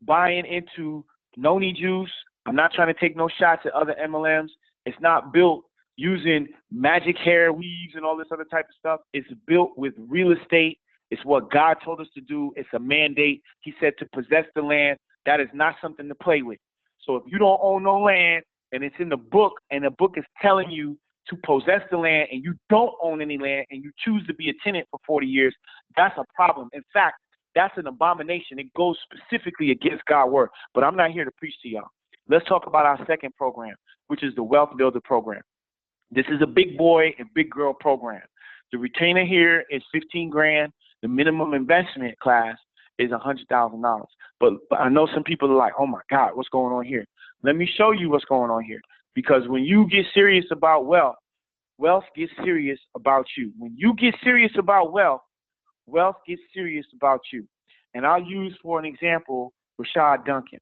buying into noni juice. I'm not trying to take no shots at other MLMs. It's not built using magic hair weaves and all this other type of stuff. It's built with real estate. It's what God told us to do. It's a mandate. He said to possess the land. That is not something to play with. So if you don't own no land and it's in the book and the book is telling you to possess the land and you don't own any land and you choose to be a tenant for 40 years, that's a problem. In fact, that's an abomination. It goes specifically against God's word. But I'm not here to preach to y'all. Let's talk about our second program, which is the Wealth Builder program. This is a big boy and big girl program. The retainer here is $15,000. The minimum investment class is $100,000. But I know some people are like, oh my God, what's going on here? Let me show you what's going on here. Because when you get serious about wealth, wealth gets serious about you. When you get serious about wealth, wealth gets serious about you. And I'll use for an example, Rashad Duncan.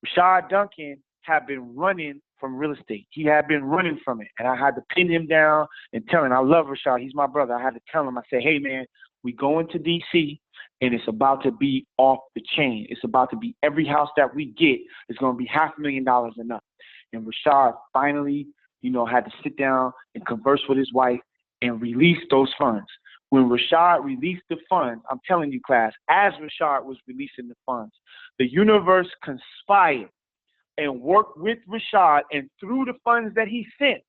Rashad Duncan had been running from real estate. He had been running from it. And I had to pin him down and tell him, I love Rashad. He's my brother. I had to tell him, I said, hey man, we going to DC and it's about to be off the chain. It's about to be every house that we get is going to be $500,000 and up. And Rashad finally, had to sit down and converse with his wife and release those funds. When Rashad released the funds, I'm telling you, class, as Rashad was releasing the funds, the universe conspired and worked with Rashad and through the funds that he sent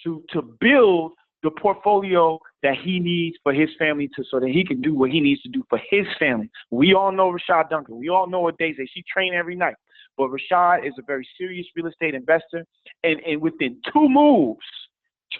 to build the portfolio that he needs for his family so that he can do what he needs to do for his family. We all know Rashad Duncan. We all know what Daisy says. She trained every night. But Rashad is a very serious real estate investor. And within 2 moves,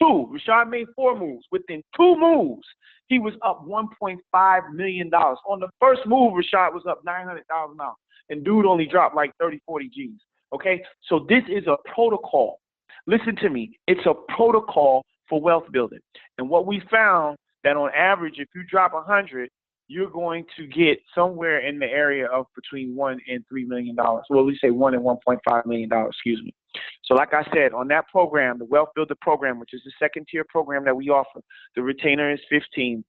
Rashad made 4 moves. Within 2 moves, he was up $1.5 million. On the first move, Rashad was up $900,000. And dude only dropped like 30, 40 G's. Okay? So this is a protocol. Listen to me. It's a protocol for wealth building. And what we found that on average, if you drop 100, you're going to get somewhere in the area of between $1 and $3 million. Well, we say $1 and $1.5 million, excuse me. So like I said, on that program, the Wealth Builder program, which is the second tier program that we offer, the retainer is 15.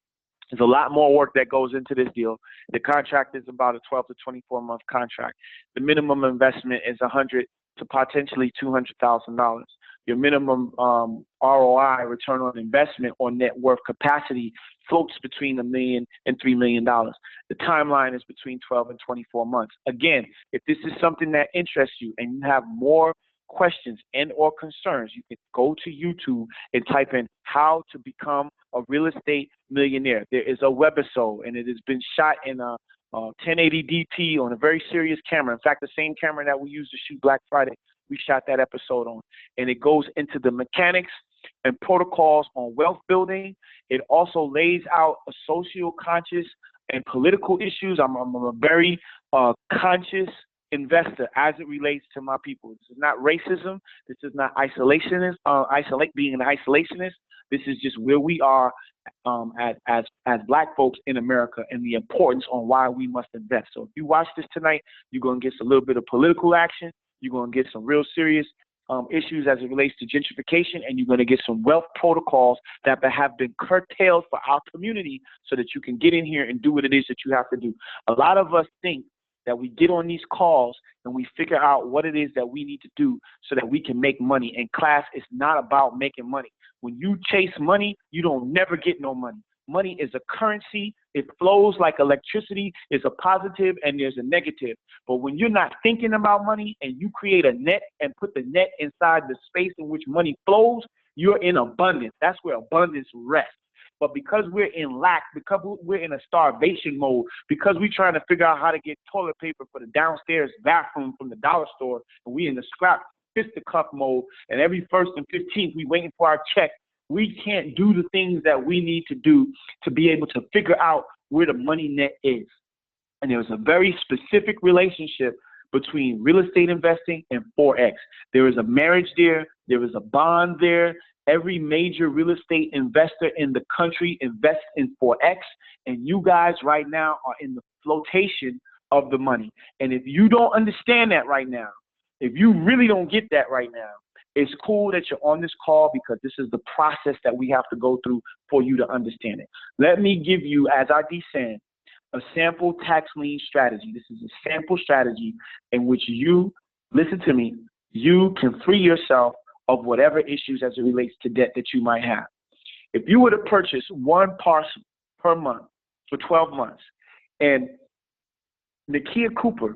There's a lot more work that goes into this deal. The contract is about a 12 to 24 month contract. The minimum investment is $100,000 to potentially $200,000. Your minimum ROI, return on investment, or net worth capacity floats between $1 million and $3 million. The timeline is between 12 and 24 months. Again, if this is something that interests you and you have more questions and or concerns, you can go to YouTube and type in how to become a real estate millionaire. There is a webisode and it has been shot in a 1080 DP on a very serious camera. In fact, the same camera that we used to shoot Black Friday, we shot that episode on. And it goes into the mechanics and protocols on wealth building. It also lays out a socio-conscious and political issues. I'm a very conscious investor as it relates to my people. This is not racism. This is not isolationist. Being an isolationist. This is just where we are as Black folks in America and the importance on why we must invest. So if you watch this tonight, you're going to get a little bit of political action. You're going to get some real serious issues as it relates to gentrification, and you're going to get some wealth protocols that have been curtailed for our community so that you can get in here and do what it is that you have to do. A lot of us think that we get on these calls and we figure out what it is that we need to do so that we can make money. And class is not about making money. When you chase money, you don't never get no money. Money is a currency. It flows like electricity. It's a positive and there's a negative. But when you're not thinking about money and you create a net and put the net inside the space in which money flows, you're in abundance. That's where abundance rests. But because we're in lack, because we're in a starvation mode, because we're trying to figure out how to get toilet paper for the downstairs bathroom from the dollar store, and we in the scrap fisticuff mode, and every 1st and 15th we waiting for our check, we can't do the things that we need to do to be able to figure out where the money net is. And there's a very specific relationship between real estate investing and Forex. There is a marriage there. There is a bond there. Every major real estate investor in the country invests in Forex, and you guys right now are in the flotation of the money. And if you don't understand that right now, if you really don't get that right now, it's cool that you're on this call because this is the process that we have to go through for you to understand it. Let me give you, as I descend, a sample tax lien strategy. This is a sample strategy in which you, listen to me, you can free yourself of whatever issues as it relates to debt that you might have. If you were to purchase one parcel per month for 12 months, and Nakia Cooper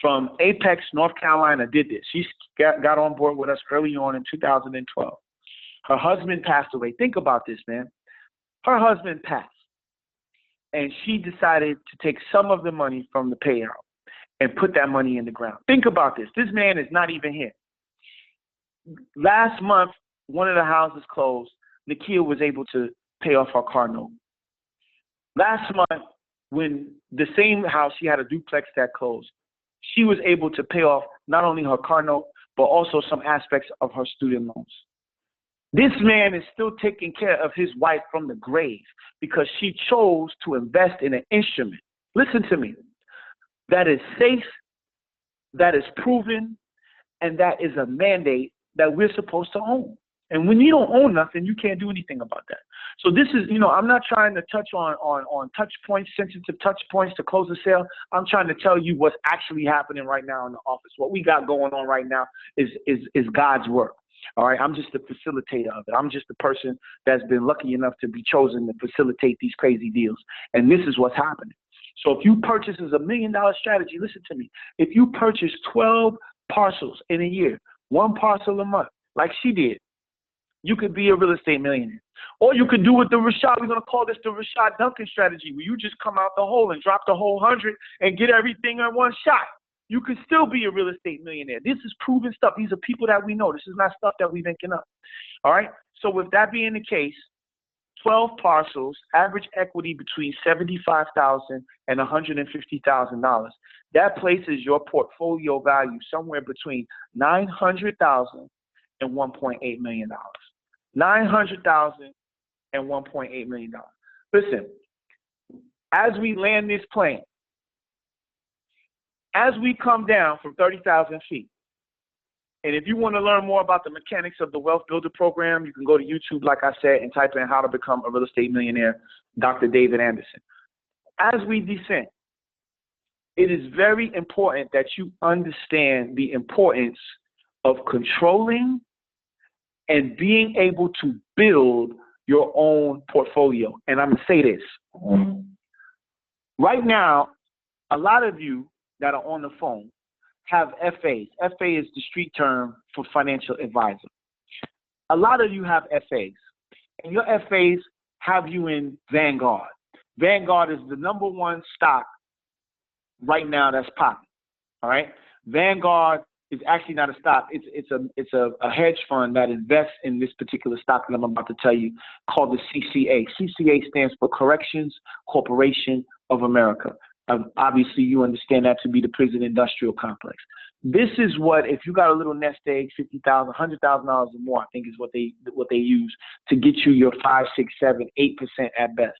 from Apex, North Carolina did this. She got on board with us early on in 2012. Her husband passed away. Think about this, man. Her husband passed, and she decided to take some of the money from the payout and put that money in the ground. Think about this. This man is not even here. Last month, one of the houses closed. Nakia was able to pay off her car note. Last month, when the same house, she had a duplex that closed, she was able to pay off not only her car note, but also some aspects of her student loans. This man is still taking care of his wife from the grave because she chose to invest in an instrument. Listen to me. That is safe, that is proven, and that is a mandate that we're supposed to own. And when you don't own nothing, you can't do anything about that. So this is, I'm not trying to touch on touch points, sensitive touch points to close the sale. I'm trying to tell you what's actually happening right now in the office. What we got going on right now is God's work. All right, I'm just the facilitator of it. I'm just the person that's been lucky enough to be chosen to facilitate these crazy deals. And this is what's happening. So if you purchase as $1 million strategy, listen to me. If you purchase 12 parcels in a year, one parcel a month, like she did, you could be a real estate millionaire. Or you could do what we're going to call this the Rashad Duncan strategy, where you just come out the hole and drop the whole 100 and get everything in one shot. You could still be a real estate millionaire. This is proven stuff. These are people that we know. This is not stuff that we're making up. All right? So with that being the case, 12 parcels, average equity between $75,000 and $150,000. That places your portfolio value somewhere between $900,000 and $1.8 million. $900,000 and $1.8 million. Listen, as we land this plane, as we come down from 30,000 feet, and if you want to learn more about the mechanics of the Wealth Builder program, you can go to YouTube, like I said, and type in how to become a real estate millionaire, Dr. David Anderson. As we descend, it is very important that you understand the importance of controlling and being able to build your own portfolio. And I'm going to say this. Right now, a lot of you that are on the phone have FAs. FA is the street term for financial advisor. A lot of you have FAs, and your FAs have you in Vanguard. Vanguard is the #1 stock right now that's popping. All right, Vanguard is actually not a stock. It's a hedge fund that invests in this particular stock that I'm about to tell you, called the CCA. CCA stands for Corrections Corporation of America. Obviously, you understand that to be the prison industrial complex. This is what, if you got a little nest egg, $50,000, $100,000 or more, I think is what they use to get you your 5, 6, 7, 8% at best.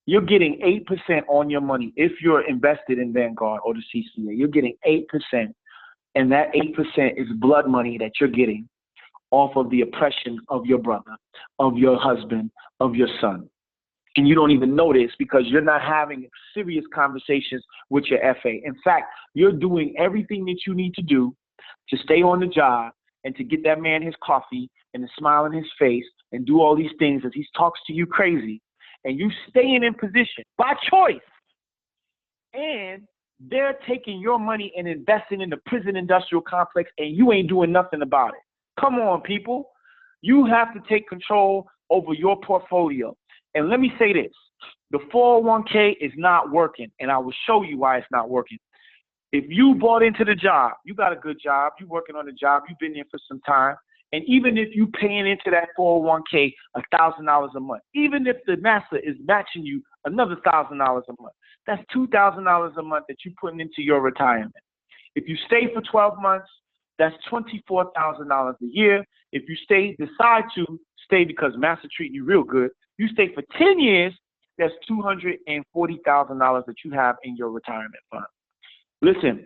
You're getting 8% on your money if you're invested in Vanguard or the CCA. You're getting 8%, And that 8% is blood money that you're getting off of the oppression of your brother, of your husband, of your son. And you don't even know this because you're not having serious conversations with your FA. In fact, you're doing everything that you need to do to stay on the job and to get that man his coffee and to smile in his face and do all these things as he talks to you crazy. And you staying in position by choice. And they're taking your money and investing in the prison industrial complex, and you ain't doing nothing about it. Come on, people. You have to take control over your portfolio. And let me say this. The 401k is not working, and I will show you why it's not working. If you bought into the job, you got a good job, you're working on the job, you've been there for some time, and even if you paying into that 401k $1,000 a month, even if the master is matching you another $1,000 a month, that's $2,000 a month that you're putting into your retirement. If you stay for 12 months, that's $24,000 a year. If you decide to stay because master treating you real good, you stay for 10 years, that's $240,000 that you have in your retirement fund. Listen,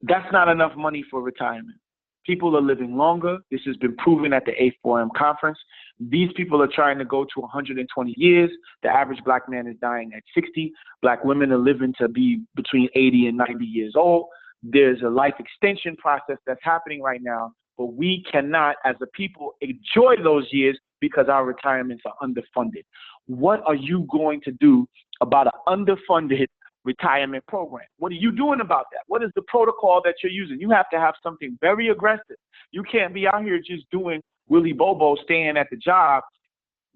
that's not enough money for retirement. People are living longer. This has been proven at the A4M conference. These people are trying to go to 120 years. The average black man is dying at 60. Black women are living to be between 80 and 90 years old. There's a life extension process that's happening right now, but we cannot, as a people, enjoy those years because our retirements are underfunded. What are you going to do about an underfunded retirement program? What are you doing about that? What is the protocol that you're using? You have to have something very aggressive. You can't be out here just doing Willy Bobo, staying at the job,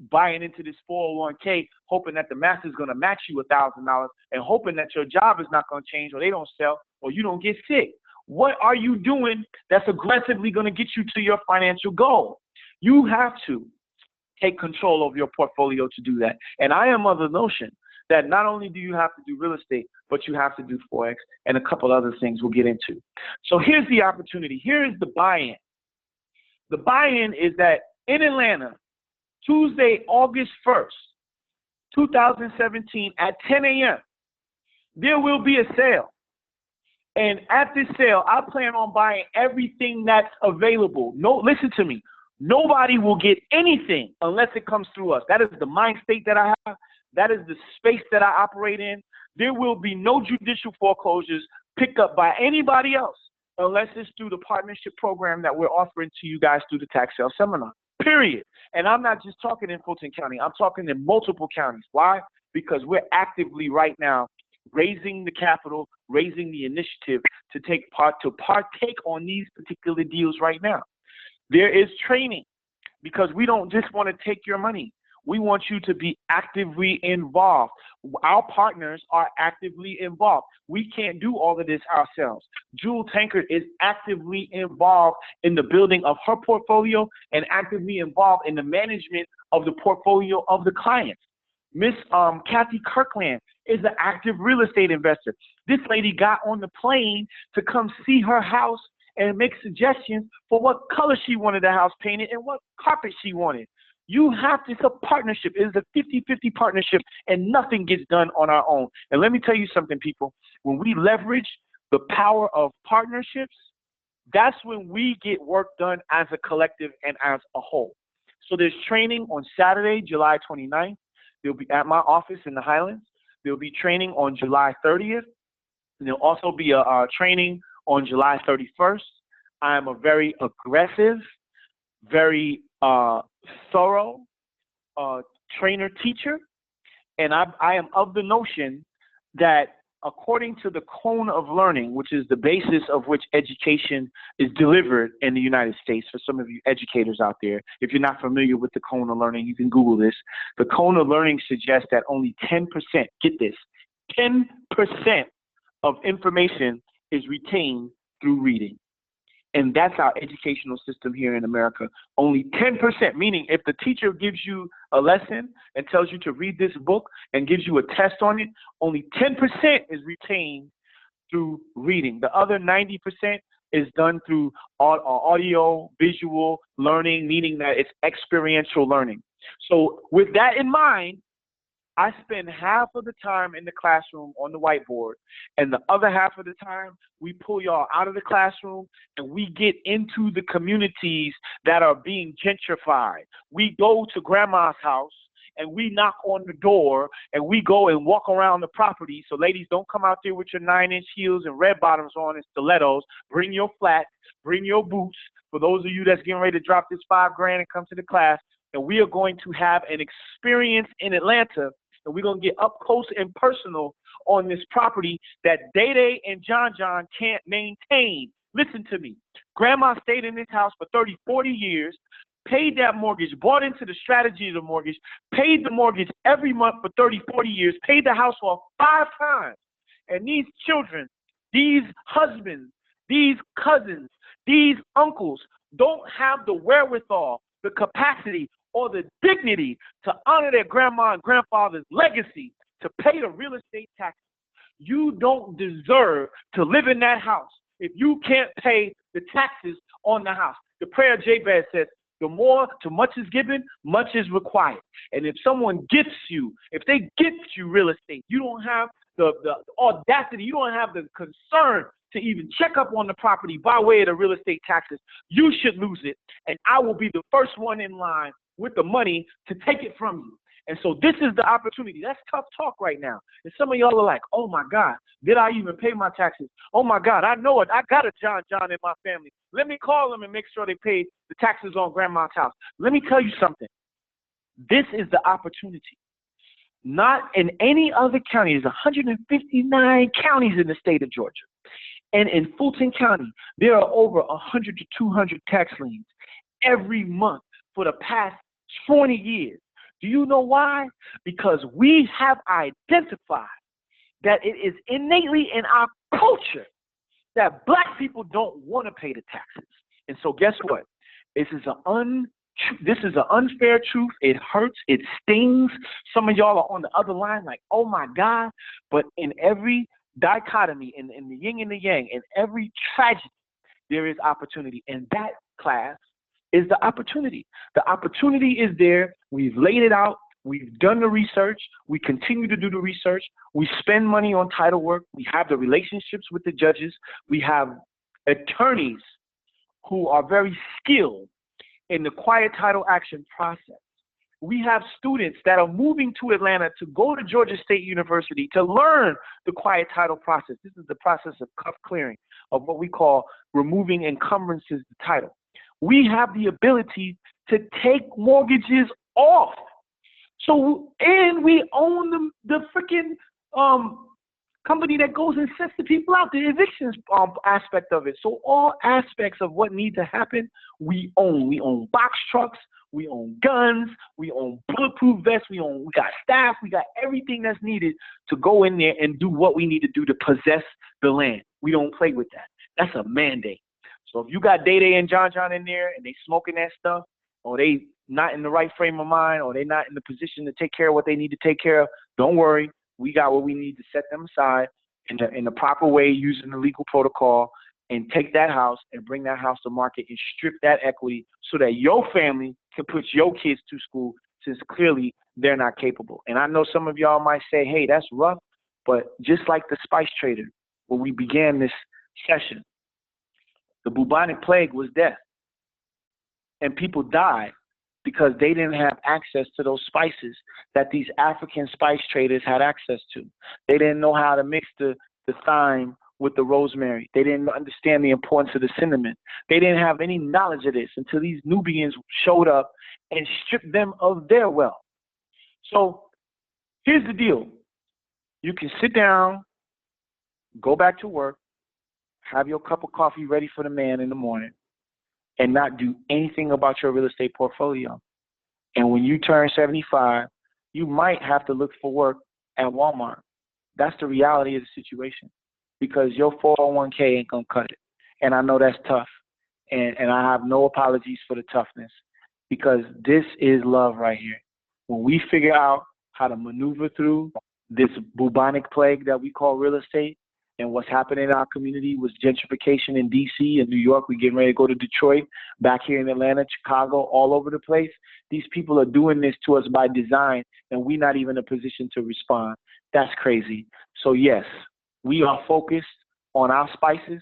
buying into this 401k, hoping that the master's going to match you $1,000 and hoping that your job is not going to change or they don't sell or you don't get sick. What are you doing that's aggressively going to get you to your financial goal? You have to take control of your portfolio to do that. And I am of the notion that not only do you have to do real estate, but you have to do Forex and a couple other things we'll get into. So here's the opportunity. Here is the buy-in. The buy-in is that in Atlanta, Tuesday, August 1st, 2017 at 10 a.m., there will be a sale. And at this sale, I plan on buying everything that's available. No, listen to me. Nobody will get anything unless it comes through us. That is the mind state that I have. That is the space that I operate in. There will be no judicial foreclosures picked up by anybody else unless it's through the partnership program that we're offering to you guys through the tax sale seminar, period. And I'm not just talking in Fulton County. I'm talking in multiple counties. Why? Because we're actively right now raising the capital, raising the initiative to partake on these particular deals right now. There is training because we don't just want to take your money. We want you to be actively involved. Our partners are actively involved. We can't do all of this ourselves. Juel Tankard is actively involved in the building of her portfolio and actively involved in the management of the portfolio of the clients. Miss Kathy Kirkland is an active real estate investor. This lady got on the plane to come see her house and make suggestions for what color she wanted the house painted and what carpet she wanted. You have to, it's a partnership. It is a 50-50 partnership, and nothing gets done on our own. And let me tell you something, people. When we leverage the power of partnerships, that's when we get work done as a collective and as a whole. So there's training on Saturday, July 29th. They'll be at my office in the Highlands. There'll be training on July 30th. And there'll also be a training on July 31st. I am a very aggressive, very thorough trainer teacher, and I am of the notion that according to the cone of learning, which is the basis of which education is delivered in the United States, for some of you educators out there, if you're not familiar with the cone of learning, you can Google this. The cone of learning suggests that only 10%, get this, 10% of information is retained through reading. And that's our educational system here in America. Only 10%, meaning if the teacher gives you a lesson and tells you to read this book and gives you a test on it, only 10% is retained through reading. The other 90% is done through audio, visual learning, meaning that it's experiential learning. So with that in mind, I spend half of the time in the classroom on the whiteboard, and the other half of the time we pull y'all out of the classroom and we get into the communities that are being gentrified. We go to grandma's house and we knock on the door and we go and walk around the property. So ladies, don't come out there with your 9-inch heels and red bottoms on and stilettos. Bring your flats, bring your boots. For those of you that's getting ready to drop this $5 grand and come to the class, and we are going to have an experience in Atlanta, and we're going to get up close and personal on this property that Day Day and John John can't maintain. Listen to me. Grandma stayed in this house for 30, 40 years, paid that mortgage, bought into the strategy of the mortgage, paid the mortgage every month for 30, 40 years, paid the house off 5 times. And these children, these husbands, these cousins, these uncles don't have the wherewithal, the capacity, or the dignity to honor their grandma and grandfather's legacy to pay the real estate taxes. You don't deserve to live in that house if you can't pay the taxes on the house. The prayer of Jabez says, the more to much is given, much is required. And if someone gifts you, if they gift you real estate, you don't have the audacity, you don't have the concern to even check up on the property by way of the real estate taxes, you should lose it. And I will be the first one in line with the money to take it from you. And so this is the opportunity. That's tough talk right now. And some of y'all are like, oh my God, did I even pay my taxes? Oh my God, I know it. I got a John John in my family. Let me call them and make sure they pay the taxes on grandma's house. Let me tell you something. This is the opportunity. Not in any other county. There's 159 counties in the state of Georgia. And in Fulton County, there are over 100 to 200 tax liens every month for the past 20 years. Do you know why? Because we have identified that it is innately in our culture that black people don't want to pay the taxes. And so guess what? This is an unfair truth. It hurts. It stings. Some of y'all are on the other line like, oh my God. But in every dichotomy, in the yin and the yang, in every tragedy, there is opportunity. And that, class, is the opportunity. The opportunity is there. We've laid it out. We've done the research. We continue to do the research. We spend money on title work. We have the relationships with the judges. We have attorneys who are very skilled in the quiet title action process. We have students that are moving to Atlanta to go to Georgia State University to learn the quiet title process. This is the process of cuff clearing, of what we call removing encumbrances to title. We have the ability to take mortgages off. So, and we own the freaking company that goes and sets the people out, the evictions aspect of it. So all aspects of what needs to happen, we own. We own box trucks, we own guns, we own bulletproof vests, we got staff, we got everything that's needed to go in there and do what we need to do to possess the land. We don't play with that. That's a mandate. So if you got Day Day and John John in there and they smoking that stuff, or they not in the right frame of mind, or they not in the position to take care of what they need to take care of, don't worry. We got what we need to set them aside in the proper way, using the legal protocol, and take that house and bring that house to market and strip that equity so that your family can put your kids to school, since clearly they're not capable. And I know some of y'all might say, hey, that's rough, but just like the spice trader, when we began this session, the bubonic plague was death. And people died because they didn't have access to those spices that these African spice traders had access to. They didn't know how to mix the thyme with the rosemary. They didn't understand the importance of the cinnamon. They didn't have any knowledge of this until these Nubians showed up and stripped them of their wealth. So here's the deal. You can sit down, go back to work, have your cup of coffee ready for the man in the morning, and not do anything about your real estate portfolio. And when you turn 75, you might have to look for work at Walmart. That's the reality of the situation, because your 401k ain't gonna cut it. And I know that's tough. And I have no apologies for the toughness, because this is love right here. When we figure out how to maneuver through this bubonic plague that we call real estate, and what's happening in our community with gentrification in DC and New York. We're getting ready to go to Detroit, back here in Atlanta, Chicago, all over the place. These people are doing this to us by design, and we're not even in a position to respond. That's crazy. So yes, we are focused on our spices.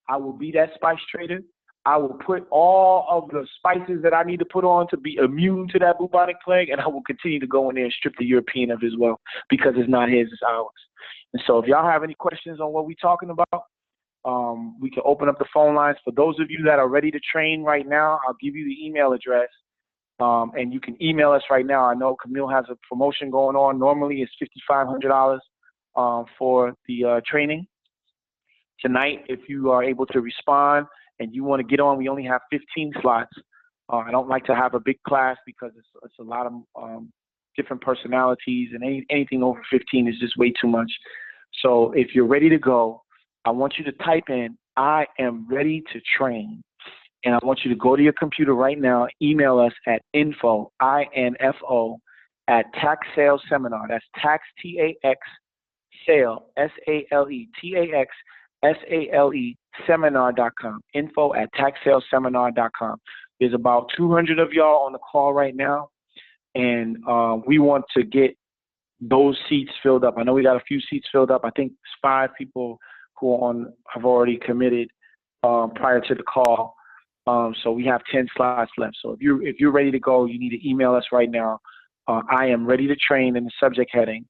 I will be that spice trader. I will put all of the spices that I need to put on to be immune to that bubonic plague, and I will continue to go in there and strip the European of his wealth, because it's not his, it's ours. And so if y'all have any questions on what we're talking about, we can open up the phone lines. For those of you that are ready to train right now, I'll give you the email address, and you can email us right now. I know Camille has a promotion going on. Normally it's $5,500 for the training. Tonight, if you are able to respond and you want to get on, we only have 15 slots. I don't like to have a big class because it's a lot of different personalities, and anything over 15 is just way too much. So if you're ready to go, I want you to type in, I am ready to train. And I want you to go to your computer right now, email us at info, I-N-F-O, at Tax Sales Seminar. That's tax, T-A-X, sale, S-A-L-E, T-A-X, S-A-L-E, seminar.com, info at taxsalesseminar.com. There's about 200 of y'all on the call right now, and we want to get those seats filled up. I know we got a few seats filled up. I think 5 people who have already committed prior to the call. So we have 10 slots left. So if you're ready to go, you need to email us right now. I am ready to train in the subject heading,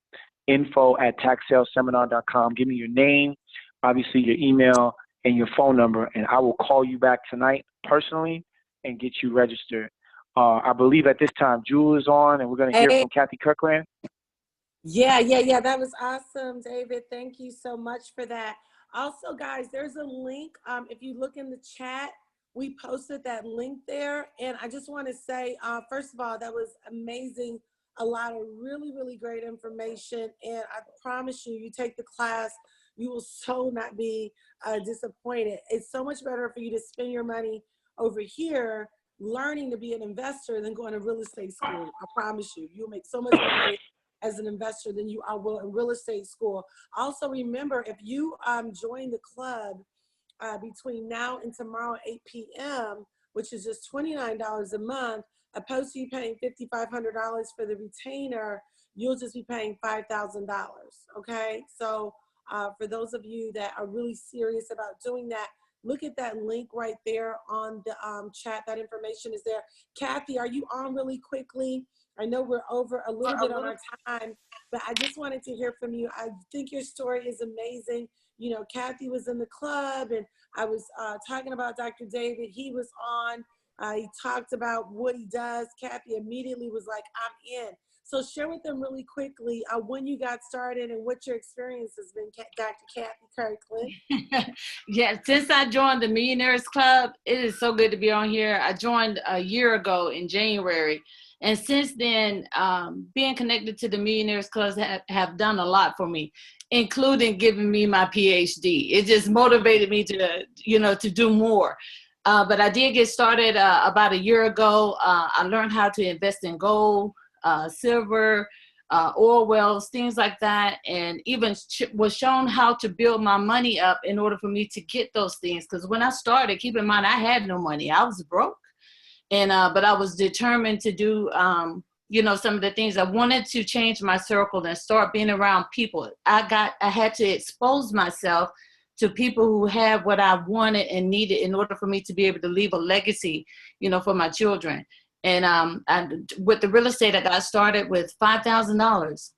info at taxsalesseminar.com. Give me your name, obviously your email, and your phone number, and I will call you back tonight personally and get you registered. I believe at this time, Juel is on, and we're going to hear from Kathy Kirkland. Yeah. That was awesome, David. Thank you so much for that. Also, guys, there's a link. If you look in the chat, we posted that link there. And I just want to say, first of all, that was amazing. A lot of really, really great information. And I promise you, you take the class, you will so not be disappointed. It's so much better for you to spend your money over here learning to be an investor than going to real estate school. I promise you, you'll make so much more money as an investor than you will in real estate school. Also remember, if you join the club between now and tomorrow at 8 p.m., which is just $29 a month, opposed to you paying $5,500 for the retainer, you'll just be paying $5,000, okay? So for those of you that are really serious about doing that, look at that link right there on the chat. That information is there. Kathy, are you on really quickly? I know we're over a little bit on our time, but I just wanted to hear from you. I think your story is amazing. You know, Kathy was in the club, and I was talking about Dr. David. He was on. He talked about what he does. Kathy immediately was like, I'm in. So share with them really quickly when you got started and what your experience has been, Dr. Kathy Kirkland. Yeah, since I joined the Millionaires Club, it is so good to be on here. I joined a year ago in January. And since then, being connected to the Millionaires Club have done a lot for me, including giving me my PhD. It just motivated me to, to do more. But I did get started about a year ago. I learned how to invest in gold, silver, oil wells, things like that, and even was shown how to build my money up in order for me to get those things. Because when I started, keep in mind, I had no money. I was broke. And but I was determined to do, some of the things. I wanted to change my circle and start being around people. I had to expose myself to people who had what I wanted and needed in order for me to be able to leave a legacy, for my children. And with the real estate, I got started with $5,000.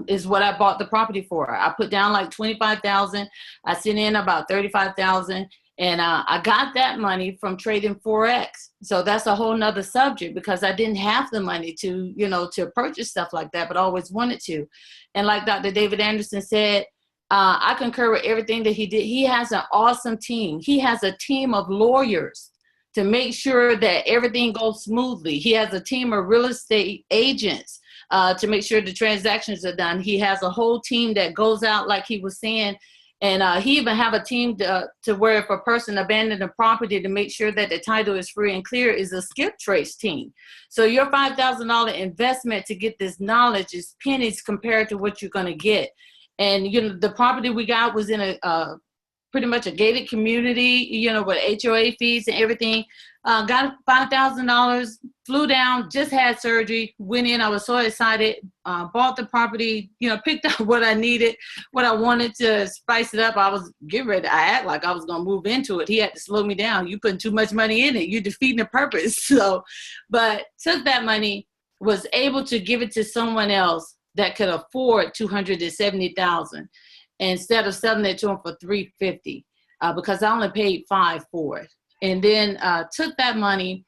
Is what I bought the property for. I put down like $25,000. I sent in about $35,000. And I got that money from trading Forex. So that's a whole nother subject, because I didn't have the money to, to purchase stuff like that, but I always wanted to. And like Dr. David Anderson said, I concur with everything that he did. He has an awesome team. He has a team of lawyers to make sure that everything goes smoothly. He has a team of real estate agents to make sure the transactions are done. He has a whole team that goes out, like he was saying, and he even have a team to where if a person abandoned a property, to make sure that the title is free and clear, is a skip trace team. So your $5,000 investment to get this knowledge is pennies compared to what you're going to get. And, the property we got was in a pretty much a gated community, with HOA fees and everything. Got $5,000, flew down, just had surgery, went in. I was so excited, bought the property, picked out what I needed, what I wanted to spice it up. I was getting ready to act like I was going to move into it. He had to slow me down. You putting too much money in it. You're defeating the purpose. So, but took that money, was able to give it to someone else that could afford $270,000 instead of selling it to him for $350, because I only paid $5 for it. And then took that money,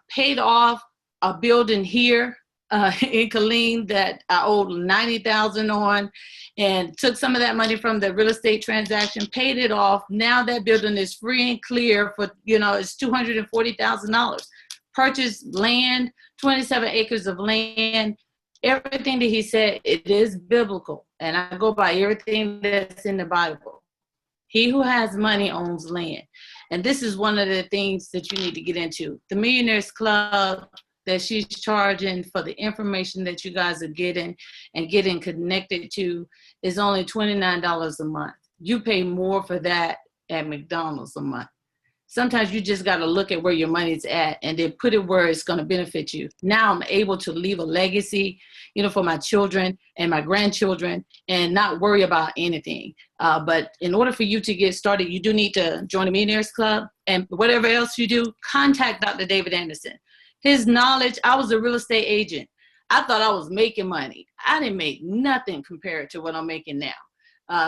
paid off a building here in Killeen that I owed $90,000 on, and took some of that money from the real estate transaction, paid it off. Now that building is free and clear for, it's $240,000. Purchased land, 27 acres of land. Everything that he said, it is biblical. And I go by everything that's in the Bible. He who has money owns land. And this is one of the things that you need to get into. The Millionaires Club that she's charging for the information that you guys are getting and getting connected to is only $29 a month. You pay more for that at McDonald's a month. Sometimes you just got to look at where your money's at and then put it where it's going to benefit you. Now I'm able to leave a legacy, for my children and my grandchildren and not worry about anything. But in order for you to get started, you do need to join the Millionaires Club, and whatever else you do, contact Dr. David Anderson. His knowledge, I was a real estate agent. I thought I was making money. I didn't make nothing compared to what I'm making now.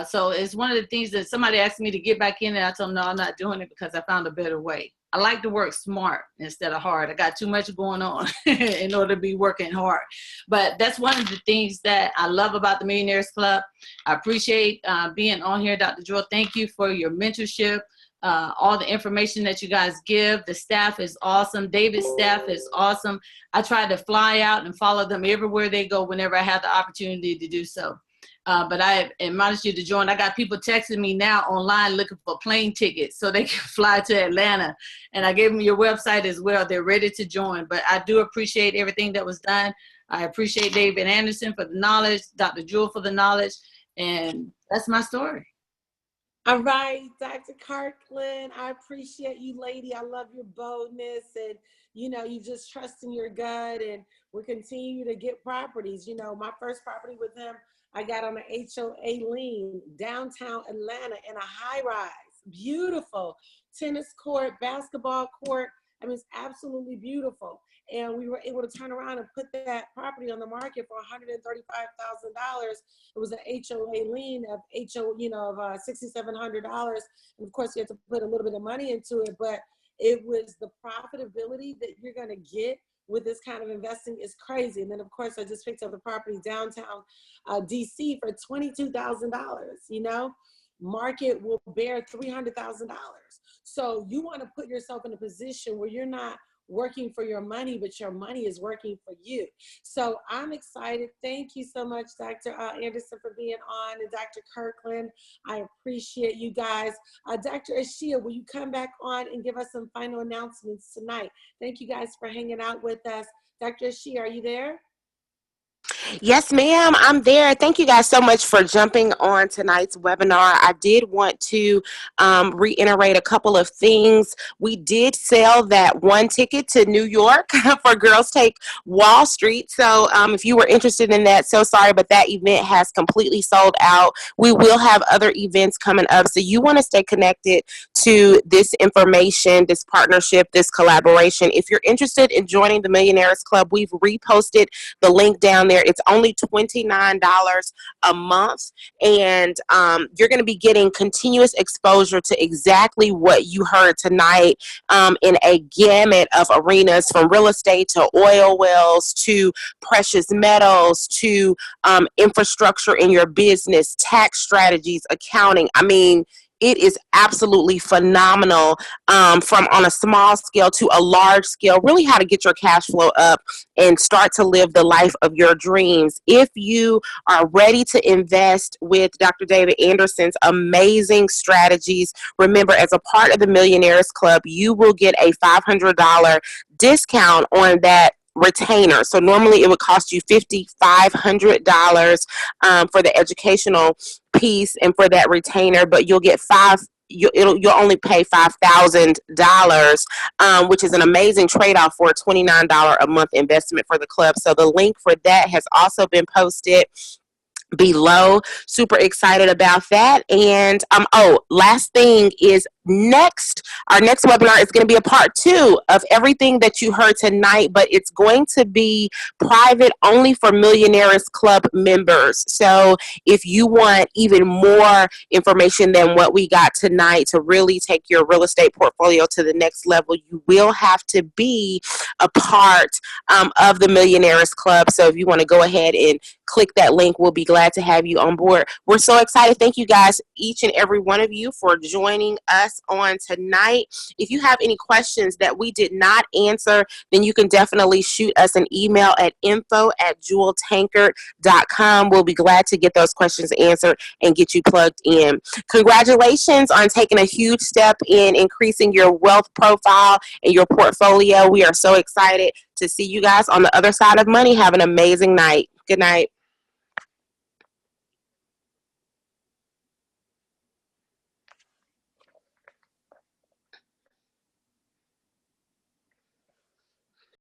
So it's one of the things that somebody asked me to get back in, and I told them, no, I'm not doing it because I found a better way. I like to work smart instead of hard. I got too much going on in order to be working hard. But that's one of the things that I love about the Millionaires Club. I appreciate being on here, Dr. Juel. Thank you for your mentorship, all the information that you guys give. The staff is awesome. David's staff is awesome. I try to fly out and follow them everywhere they go whenever I have the opportunity to do so. But I admonish you to join. I got people texting me now online looking for plane tickets so they can fly to Atlanta. And I gave them your website as well. They're ready to join. But I do appreciate everything that was done. I appreciate David Anderson for the knowledge, Dr. Juel for the knowledge. And that's my story. All right, Dr. Kirkland, I appreciate you, lady. I love your boldness, and you just trust in your gut, and we'll continue to get properties. My first property with him, I got on an HOA lien, downtown Atlanta, in a high-rise, beautiful tennis court, basketball court. I mean, it's absolutely beautiful. And we were able to turn around and put that property on the market for $135,000. It was an HOA lien of $6,700. And of course, you have to put a little bit of money into it, but it was the profitability that you're going to get with this kind of investing is crazy. And then of course, I just picked up the property downtown DC for $22,000. Market will bear $300,000. So you want to put yourself in a position where you're not working for your money, but your money is working for you. So I'm excited. Thank you so much, Dr. Anderson, for being on, and Dr. Kirkland. I appreciate you guys. Dr. Ashia, will you come back on and give us some final announcements tonight? Thank you guys for hanging out with us. Dr. Ashia, are you there? Yes, ma'am, I'm there. Thank you guys so much for jumping on tonight's webinar. I did want to reiterate a couple of things. We did sell that one ticket to New York for Girls Take Wall Street. So if you were interested in that, so sorry, but that event has completely sold out. We will have other events coming up. So you want to stay connected to this information, this partnership, this collaboration. If you're interested in joining the Millionaires Club, we've reposted the link down there. It's only $29 a month, and you're going to be getting continuous exposure to exactly what you heard tonight in a gamut of arenas, from real estate to oil wells to precious metals to infrastructure in your business, tax strategies, accounting. I mean, it is absolutely phenomenal, from on a small scale to a large scale, really how to get your cash flow up and start to live the life of your dreams. If you are ready to invest with Dr. David Anderson's amazing strategies, remember, as a part of the Millionaires Club, you will get a $500 discount on that retainer. So normally it would cost you $5,500 for the educational piece and for that retainer, but you'll get you'll only pay $5,000, which is an amazing trade-off for a $29 a month investment for the club. So the link for that has also been posted below. Super excited about that. And last thing is our next webinar is going to be a part 2 of everything that you heard tonight, but it's going to be private only for Millionaires Club members. So if you want even more information than what we got tonight to really take your real estate portfolio to the next level, you will have to be a part of the Millionaires Club. So if you want to go ahead and click that link, we'll be glad to have you on board. We're so excited. Thank you guys, each and every one of you, for joining us on tonight. If you have any questions that we did not answer, then you can definitely shoot us an email at info@jueltankard.com. We'll be glad to get those questions answered and get you plugged in. Congratulations on taking a huge step in increasing your wealth profile and your portfolio. We are so excited to see you guys on the other side of money. Have an amazing night. Good night.